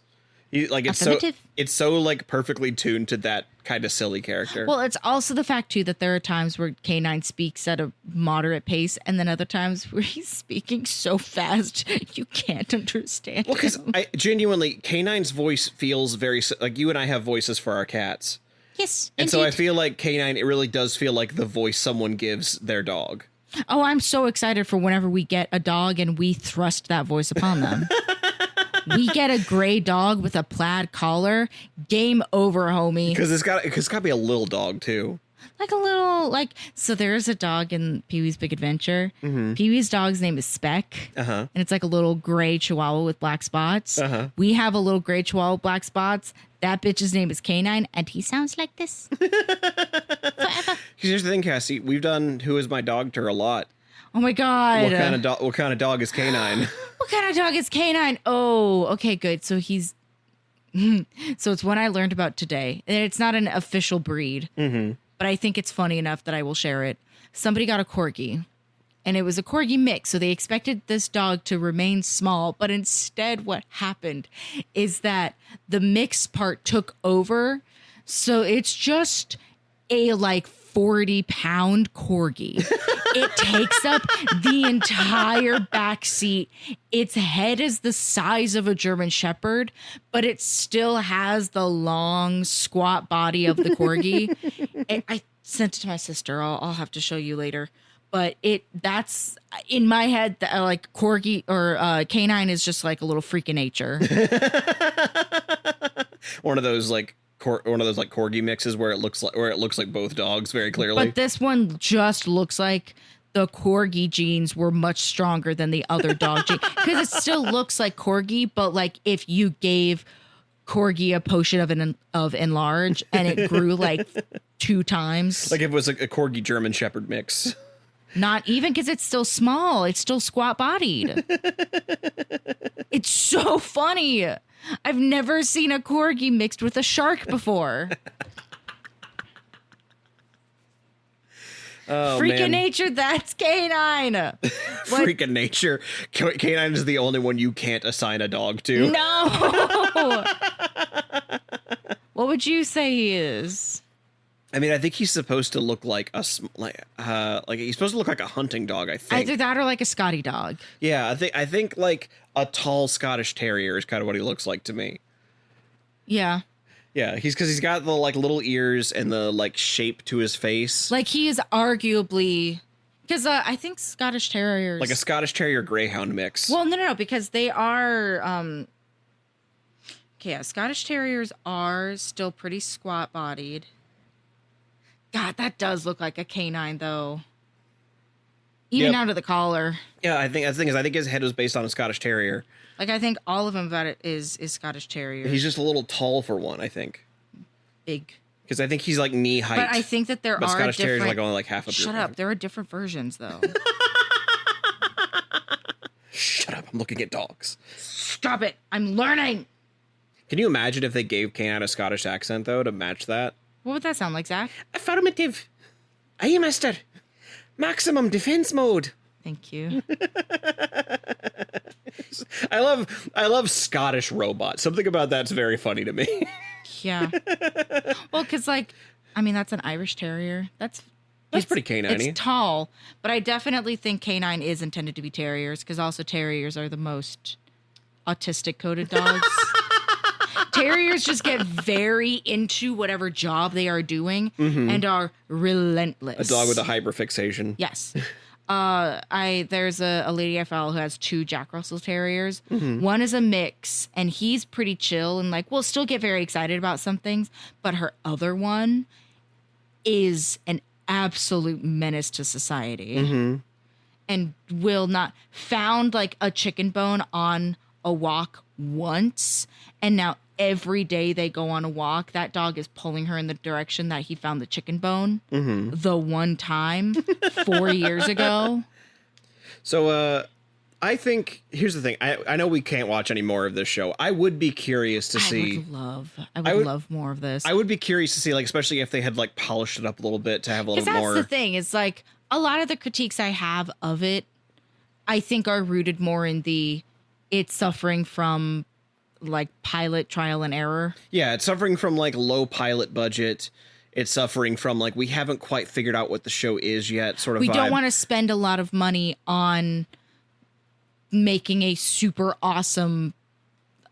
It's so like perfectly tuned to that kind of silly character. Well, it's also the fact too that there are times where K-9 speaks at a moderate pace, and then other times where he's speaking so fast you can't understand. Well, because genuinely, K-9's voice feels very like you and I have voices for our cats. Yes, and indeed. so I feel like K-9, it really does feel like the voice someone gives their dog. Oh, I'm so excited for whenever we get a dog and we thrust that voice upon them. We get a gray dog with a plaid collar. Game over, homie. Because it's got to be a little dog too. Like a little, so there's a dog in Pee-wee's Big Adventure. Mm-hmm. Pee-wee's dog's name is Speck. Uh-huh. And it's like a little gray chihuahua with black spots. Uh-huh. We have a little gray chihuahua with black spots. That bitch's name is K-9, and he sounds like this. Forever. Here's the thing, Cassie. We've done Who Is My Dog Tour a lot. Oh my God. What kind of dog is K-9? What kind of dog is K-9? Oh, okay, good. So he's... So it's one I learned about today. And it's not an official breed. Mm-hmm. But I think it's funny enough that I will share it. Somebody got a corgi, and it was a corgi mix. So they expected this dog to remain small, but instead what happened is that the mix part took over. So it's just a 40-pound corgi. It takes up the entire back seat. Its head is the size of a German Shepherd, but it still has the long, squat body of the corgi. I sent it to my sister. I'll have to show you later. But that's in my head. Corgi or K-9 is just like a little freak of nature. One of those corgi mixes where it looks like both dogs very clearly. But this one just looks like the corgi genes were much stronger than the other dog gene, because it still looks like corgi, but like if you gave corgi a potion of enlarge and it grew 2 times. Like if it was a corgi German Shepherd mix. Not even, because it's still small. It's still squat bodied. It's so funny. I've never seen a corgi mixed with a shark before. Oh, Freak of man. nature, that's K-9. Freak of nature. K-9 is the only one you can't assign a dog to. No. What would you say he is? I mean, I think he's supposed to look like like he's supposed to look like a hunting dog, I think. Either that or like a Scotty dog. Yeah, I think like a tall Scottish Terrier is kind of what he looks like to me. Yeah. Yeah, because he's got the like little ears and the like shape to his face. Like he is arguably, because I think Scottish Terriers. Like a Scottish Terrier Greyhound mix. Well, no, because they are, okay, yeah, Scottish Terriers are still pretty squat bodied. God, that does look like a K-9 though. Even out of the collar. Yeah, I think his head was based on a Scottish Terrier. Like I think all of them about it is Scottish Terrier. He's just a little tall for one, I think. Big. Because I think he's like knee height. But I think that there are Scottish different... Terriers are like only like half of Shut up. There are different versions though. Shut up. I'm looking at dogs. Stop it. I'm learning. Can you imagine if they gave K-9 a Scottish accent though to match that? What would that sound like, Zach? Affirmative. Aye, mister. Maximum defense mode. Thank you. I love Scottish robots. Something about that's very funny to me. Yeah. Well, because like, I mean, that's an Irish Terrier. That's pretty K-9-y. It's tall, but I definitely think K-9 is intended to be terriers because also terriers are the most autistic coded dogs. Terriers just get very into whatever job they are doing and are relentless. A dog with a hyperfixation. Yes. There's a lady I follow who has 2 Jack Russell Terriers. One is a mix, and he's pretty chill and like will still get very excited about some things. But her other one is an absolute menace to society, and will not found like a chicken bone on a walk once, and now every day they go on a walk, that dog is pulling her in the direction that he found the chicken bone the one time 4 years ago. So I think here's the thing. I know we can't watch any more of this show. I would be curious to see. I would love more of this. I would be curious to see, like, especially if they had like polished it up a little bit to have a little more. That's the thing. It's like a lot of the critiques I have of it, I think are rooted more in it's suffering from like pilot trial and error. Yeah, it's suffering from like low pilot budget. It's suffering from like we haven't quite figured out what the show is yet. Sort of. We don't want to spend a lot of money on making a super awesome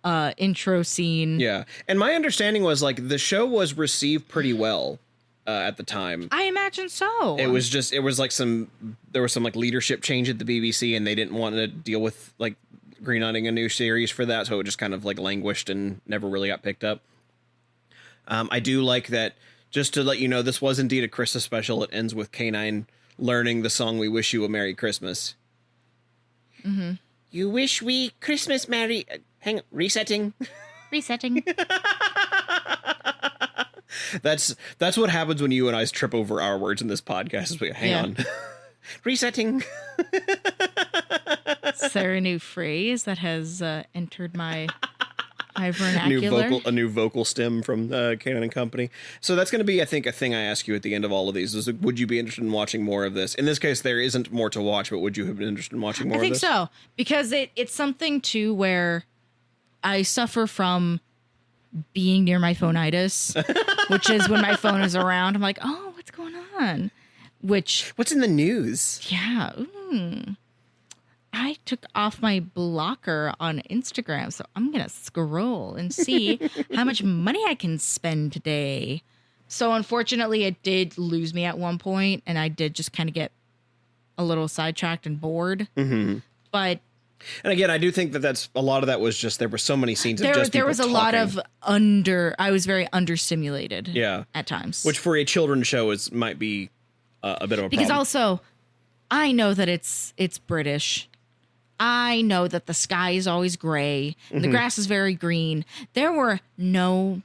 intro scene. Yeah, and my understanding was like the show was received pretty well at the time. I imagine so. There was some like leadership change at the BBC, and they didn't want to deal with like greenlighting a new series for that, so it just kind of like languished and never really got picked up. I do like that. Just to let you know, this was indeed a Christmas special. It ends with K-9 learning the song "We Wish You a Merry Christmas." You wish we Christmas Merry. Hang on, resetting. That's what happens when you and I trip over our words in this podcast. Is we hang on. Resetting. Is there a new phrase that has entered my vernacular? A new vocal stem from K-9 and Company. So that's going to be, I think, a thing I ask you at the end of all of these is, would you be interested in watching more of this? In this case, there isn't more to watch, but would you have been interested in watching more of this? I think so, because it's something too where I suffer from being near my phoneitis, which is when my phone is around, I'm like, oh, what's going on? What's in the news? Yeah. I took off my blocker on Instagram, so I'm going to scroll and see how much money I can spend today. So unfortunately, it did lose me at one point, and I did just kind of get a little sidetracked and bored. But and again, I do think that's a lot of that was just there were so many scenes of just there people was a talking. lot of I was very understimulated. Yeah, at times, which for a children's show might be a bit of a because problem. also I know that it's British. I know that the sky is always gray and the grass is very green. There were no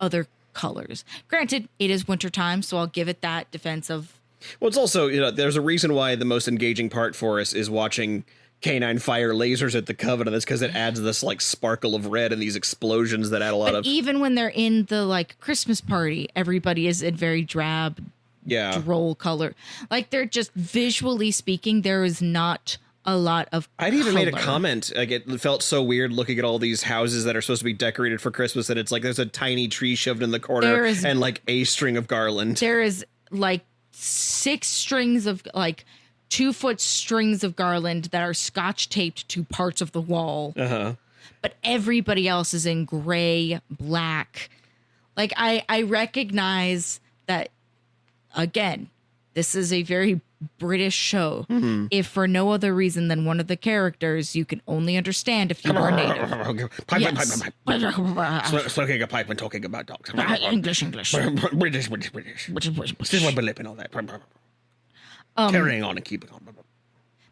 other colors. Granted, it is wintertime, so I'll give it that defense of. Well, it's also, there's a reason why the most engaging part for us is watching K-9 fire lasers at the Covenant. That's because it adds this like sparkle of red and these explosions that add a lot of. Even when they're in the like Christmas party, everybody is in very drab droll color. Like, they're just visually speaking, there is not a lot of I'd even color. made a comment, like, it felt so weird looking at all these houses that are supposed to be decorated for Christmas, that it's like there's a tiny tree shoved in the corner and like a string of garland. There is like 6 strings of like 2-foot strings of garland that are scotch taped to parts of the wall. But everybody else is in gray, black. Like, I recognize that, again, this is a very British show. If for no other reason than one of the characters you can only understand if you are native. Smoking a pipe and talking about dogs. English. British. Still my lip and all that. Carrying on and keeping on.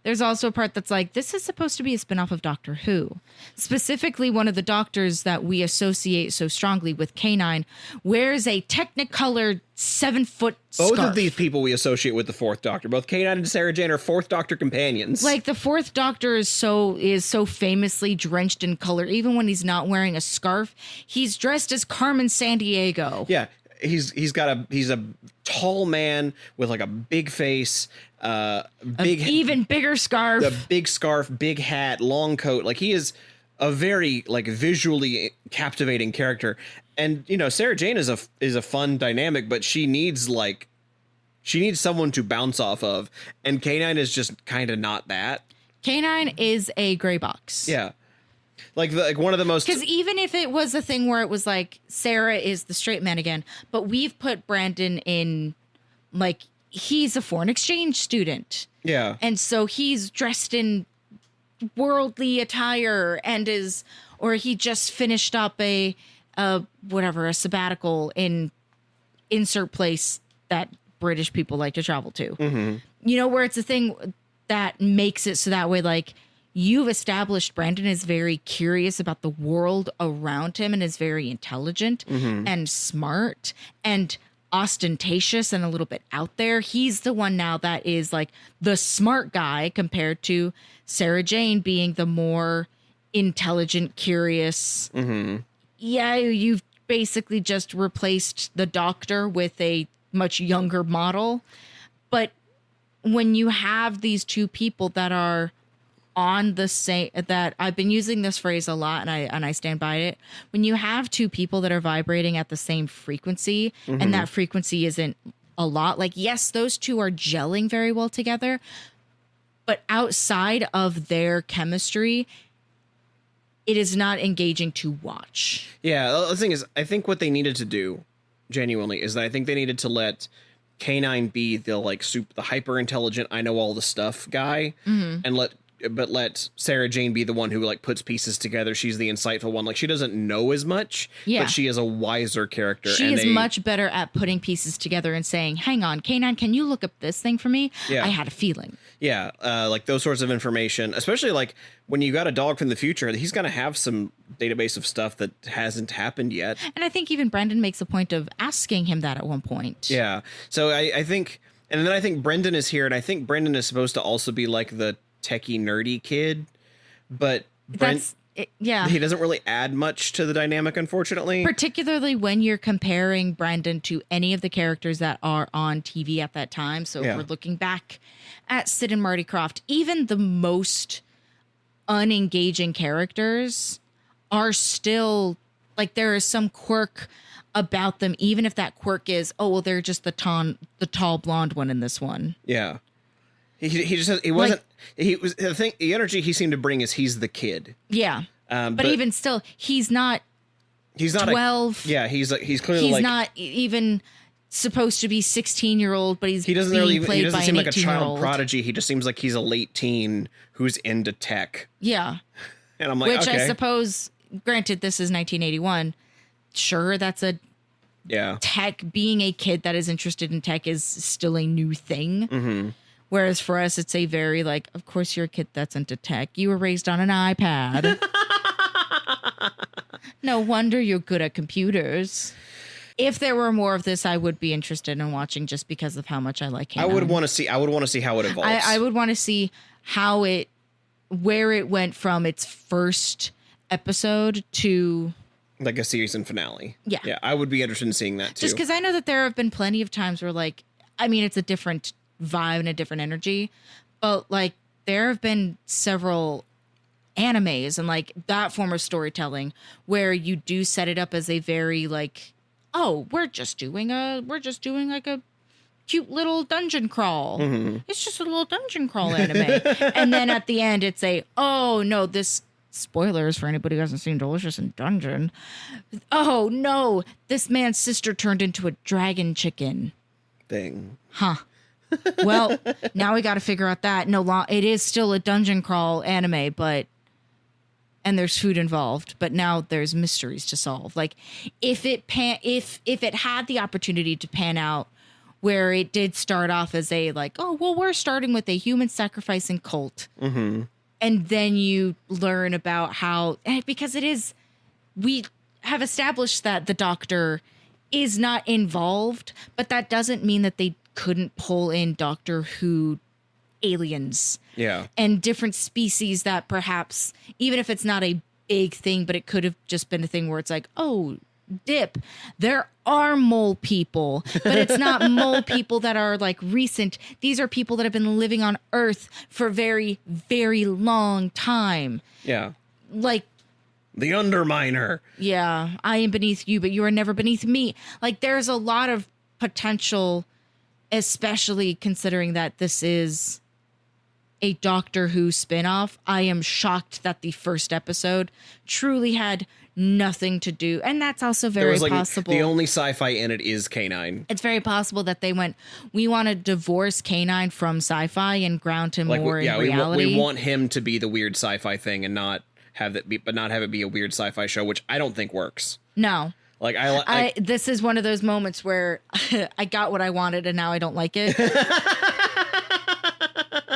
There's also a part that's like, this is supposed to be a spinoff of Doctor Who. Specifically, one of the doctors that we associate so strongly with K-9 wears a Technicolor 7-foot scarf. Both of these people we associate with the Fourth Doctor. Both K-9 and Sarah Jane are Fourth Doctor companions. Like, the Fourth Doctor is so famously drenched in color. Even when he's not wearing a scarf, he's dressed as Carmen Sandiego. Yeah. He's a tall man with like a big face, even bigger scarf, the big scarf, big hat, long coat. Like, he is a very like visually captivating character. And you know, Sarah Jane is a fun dynamic, but she needs someone to bounce off of, and K-9 is just kind of not that. K-9 is a gray box. Yeah. Like one of the most, because even if it was a thing where it was like Sarah is the straight man again, but we've put Brandon in, like, he's a foreign exchange student. Yeah. And so he's dressed in worldly attire or he just finished up a sabbatical in insert place that British people like to travel to. You know, where it's a thing that makes it so that way, like, you've established Brandon is very curious about the world around him and is very intelligent and smart and ostentatious and a little bit out there. He's the one now that is like the smart guy compared to Sarah Jane being the more intelligent, curious. Yeah, you've basically just replaced the Doctor with a much younger model. But when you have these two people that are on the same, that I've been using this phrase a lot and I stand by it. When you have two people that are vibrating at the same frequency and that frequency isn't a lot, like, yes, those two are gelling very well together, but outside of their chemistry, it is not engaging to watch. Yeah. The thing is, I think what they needed to do genuinely is that I think they needed to let K-9 be the hyper intelligent, I know all the stuff guy, and let Sarah Jane be the one who like puts pieces together. She's the insightful one. Like, she doesn't know as much, but she is a wiser character. She is much better at putting pieces together and saying, hang on, K-9, can you look up this thing for me? Yeah. I had a feeling. Yeah. Like those sorts of information, especially like when you got a dog from the future, he's going to have some database of stuff that hasn't happened yet. And I think even Brendan makes a point of asking him that at one point. Yeah. So I think, and then I think Brendan is here, and I think Brendan is supposed to also be like the techie nerdy kid, but he doesn't really add much to the dynamic, unfortunately, particularly when you're comparing Brandon to any of the characters that are on TV at that time. So if we're looking back at Sid and Marty Krofft, even the most unengaging characters are still like, there is some quirk about them, even if that quirk is, oh well, they're just the tall blonde one in this one. Yeah. He just he wasn't, like, he was the energy he seemed to bring is he's the kid. Yeah. But even still, he's not 12. He's clearly he's not even supposed to be 16-year-old, but he doesn't seem like a child prodigy. He just seems like he's a late teen who's into tech. Yeah. And I'm like, which okay. I suppose, granted, this is 1981. Sure, that's a tech, being a kid that is interested in tech is still a new thing. Whereas for us, it's a very like, of course you're a kid that's into tech. You were raised on an iPad. No wonder you're good at computers. If there were more of this, I would be interested in watching, just because of how much I like K-9. I would want to see how it evolves. I would want to see where it went from its first episode to like a season finale. Yeah. Yeah. I would be interested in seeing that too. Just because I know that there have been plenty of times where, like, I mean, it's a different vibe and a different energy, but like there have been several animes and like that form of storytelling where you do set it up as a very like, oh, we're just doing like a cute little dungeon crawl. Mm-hmm. It's just a little dungeon crawl anime. And then at the end it's a, oh no, this, spoilers for anybody who hasn't seen Delicious in Dungeon. Oh no, this man's sister turned into a dragon chicken. Thing. Huh. Well, now we got to figure out that it is still a dungeon crawl anime, and there's food involved, but now there's mysteries to solve. Like if it had the opportunity to pan out where it did start off as a like, oh, well, we're starting with a human sacrificing cult. Mm-hmm. And then you learn about how, because we have established that the Doctor is not involved, but that doesn't mean that they couldn't pull in Doctor Who aliens. Yeah. And different species that perhaps, even if it's not a big thing, but it could have just been a thing where it's like, oh, dip, there are mole people, but it's not mole people that are like recent. These are people that have been living on Earth for a very, very long time. Yeah. Like the Underminer. Yeah. I am beneath you, but you are never beneath me. Like there's a lot of potential, especially considering that this is a Doctor Who spinoff. I am shocked that the first episode truly had nothing to do, and that's also very possible. The only sci-fi in it is K-9. It's very possible that they went, we want to divorce K-9 from sci-fi and ground him more in reality. We want him to be the weird sci-fi thing and not have it be a weird sci-fi show, which I don't think works. No. Like I this is one of those moments where I got what I wanted and now I don't like it.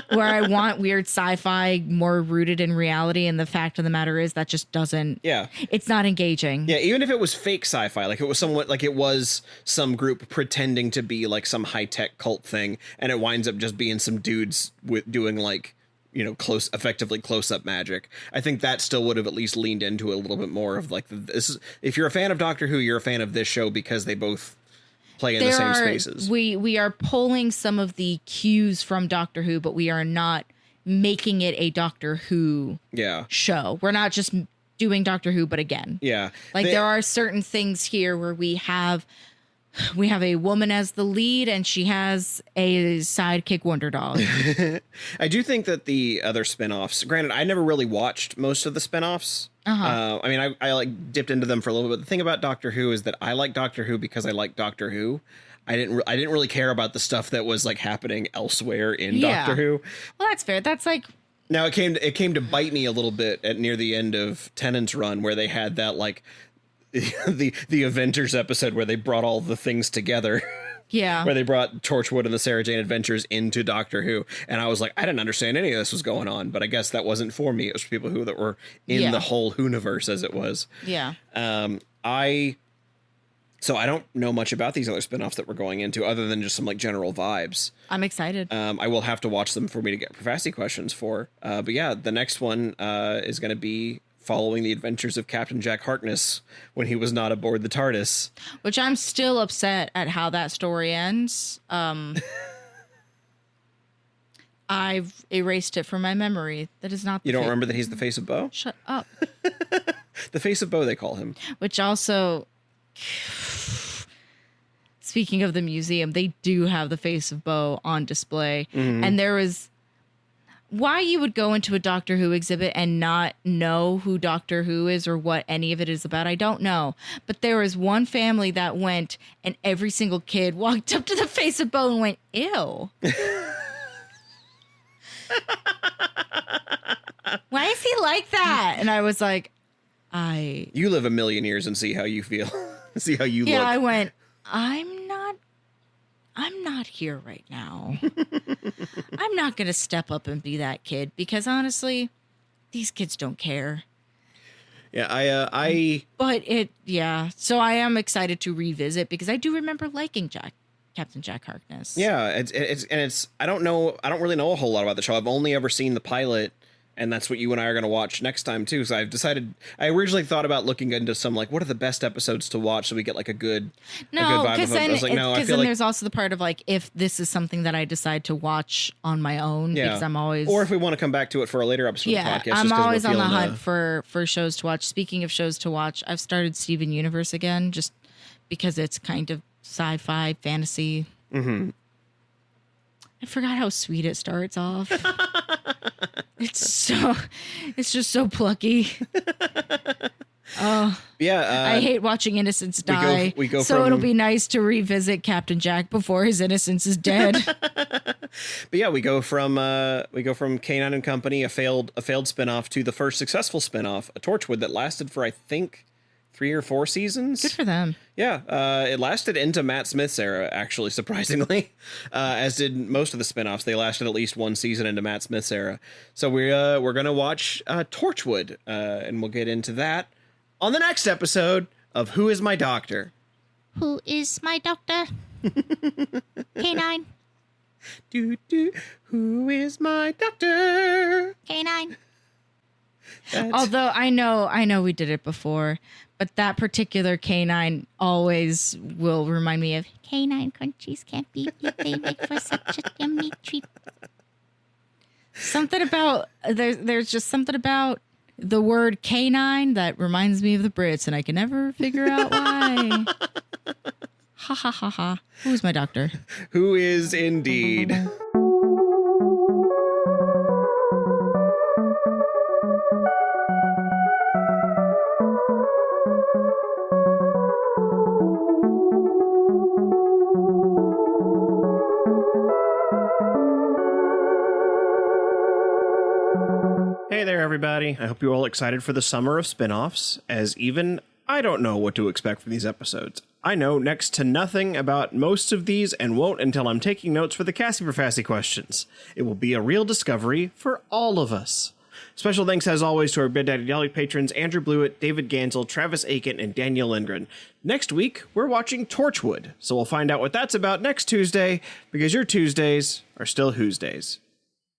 Where I want weird sci-fi more rooted in reality, and the fact of the matter is that just doesn't. Yeah, it's not engaging. Yeah, even if it was fake sci-fi, like it was somewhat like it was some group pretending to be like some high-tech cult thing, and it winds up just being some dudes doing like, you know, effectively close-up magic. I think that still would have at least leaned into a little bit more of like if you're a fan of Doctor Who, you're a fan of this show because they both play in the same spaces. We are pulling some of the cues from Doctor Who, but we are not making it a Doctor Who show. We're not just doing Doctor Who, but again. Yeah. Like there are certain things here where we have a woman as the lead and she has a sidekick wonder dog. I do think that the other spinoffs, granted, I never really watched most of the spinoffs. Uh-huh. I mean, I like dipped into them for a little bit. The thing about Doctor Who is that I like Doctor Who because I like Doctor Who. I didn't really care about the stuff that was like happening elsewhere in Doctor Who. Well, that's fair. That's like, now it came to bite me a little bit at near the end of Tennant's run, where they had that like the Avengers episode where they brought all the things together. Yeah. Where they brought Torchwood and the Sarah Jane Adventures into Doctor Who. And I was like, I didn't understand any of this was going on, but I guess that wasn't for me. It was for people that were in the whole Whoniverse, as it was. Yeah. So I don't know much about these other spinoffs that we're going into other than just some like general vibes. I'm excited. I will have to watch them for me to get Profassi questions for. But yeah, the next one is going to be following the adventures of Captain Jack Harkness when he was not aboard the TARDIS. Which I'm still upset at how that story ends. I've erased it from my memory. That is not the You don't remember that he's the face of Bo? Shut up. The face of Bo, they call him. Which also, speaking of the museum, they do have the face of Bo on display. Mm-hmm. And there was... Why you would go into a Doctor Who exhibit and not know who Doctor Who is or what any of it is about, I don't know. But there was one family that went and every single kid walked up to the face of Bo and went, ew. Why is he like that? And I was like, You live a million years and see how you feel. See how you look. Yeah, I went, I'm not here right now. I'm not going to step up and be that kid because honestly, these kids don't care. Yeah, So I am excited to revisit because I do remember liking Captain Jack Harkness. Yeah, it's I don't really know a whole lot about the show. I've only ever seen the pilot And that's what you and I are going to watch next time, too. So I've decided, I originally thought about looking into some, like, what are the best episodes to watch so we get, like, a good vibe of it. I was like, no, I feel like... there's also the part of, like, if this is something that I decide to watch on my own, because I'm always... Or if we want to come back to it for a later episode of the podcast. I'm always on the hunt for shows to watch. Speaking of shows to watch, I've started Steven Universe again, just because it's kind of sci-fi, fantasy. Mm-hmm. I forgot how sweet it starts off. It's just so plucky. Oh yeah, I hate watching innocents die. We go so it'll be nice to revisit Captain Jack before his innocence is dead. But yeah, we go from K-9 and Company, a failed spinoff, to the first successful spinoff, a Torchwood that lasted for, I think, 3 or 4 seasons. Good for them. Yeah, it lasted into Matt Smith's era, actually, surprisingly, as did most of the spinoffs. They lasted at least 1 season into Matt Smith's era. So we're gonna watch Torchwood, and we'll get into that on the next episode of Who Is My Doctor? Who is my doctor? K-9. Who is my doctor? K-9. Although I know we did it before, but that particular K-9 always will remind me of K-9 crunchies can't beat you. They make for such a yummy treat. Something about there's just something about the word K-9 that reminds me of the Brits, and I can never figure out why. Ha ha ha ha. Who's my doctor? Who is indeed. Hey there, everybody. I hope you're all excited for the summer of spin-offs, as even I don't know what to expect from these episodes. I know next to nothing about most of these and won't until I'm taking notes for the Cassie Profassi questions. It will be a real discovery for all of us. Special thanks, as always, to our Bed Daddy Dolly patrons Andrew Blewett, David Gansel, Travis Aiken, and Daniel Lindgren. Next week, we're watching Torchwood, so we'll find out what that's about next Tuesday, because your Tuesdays are still Who's Days.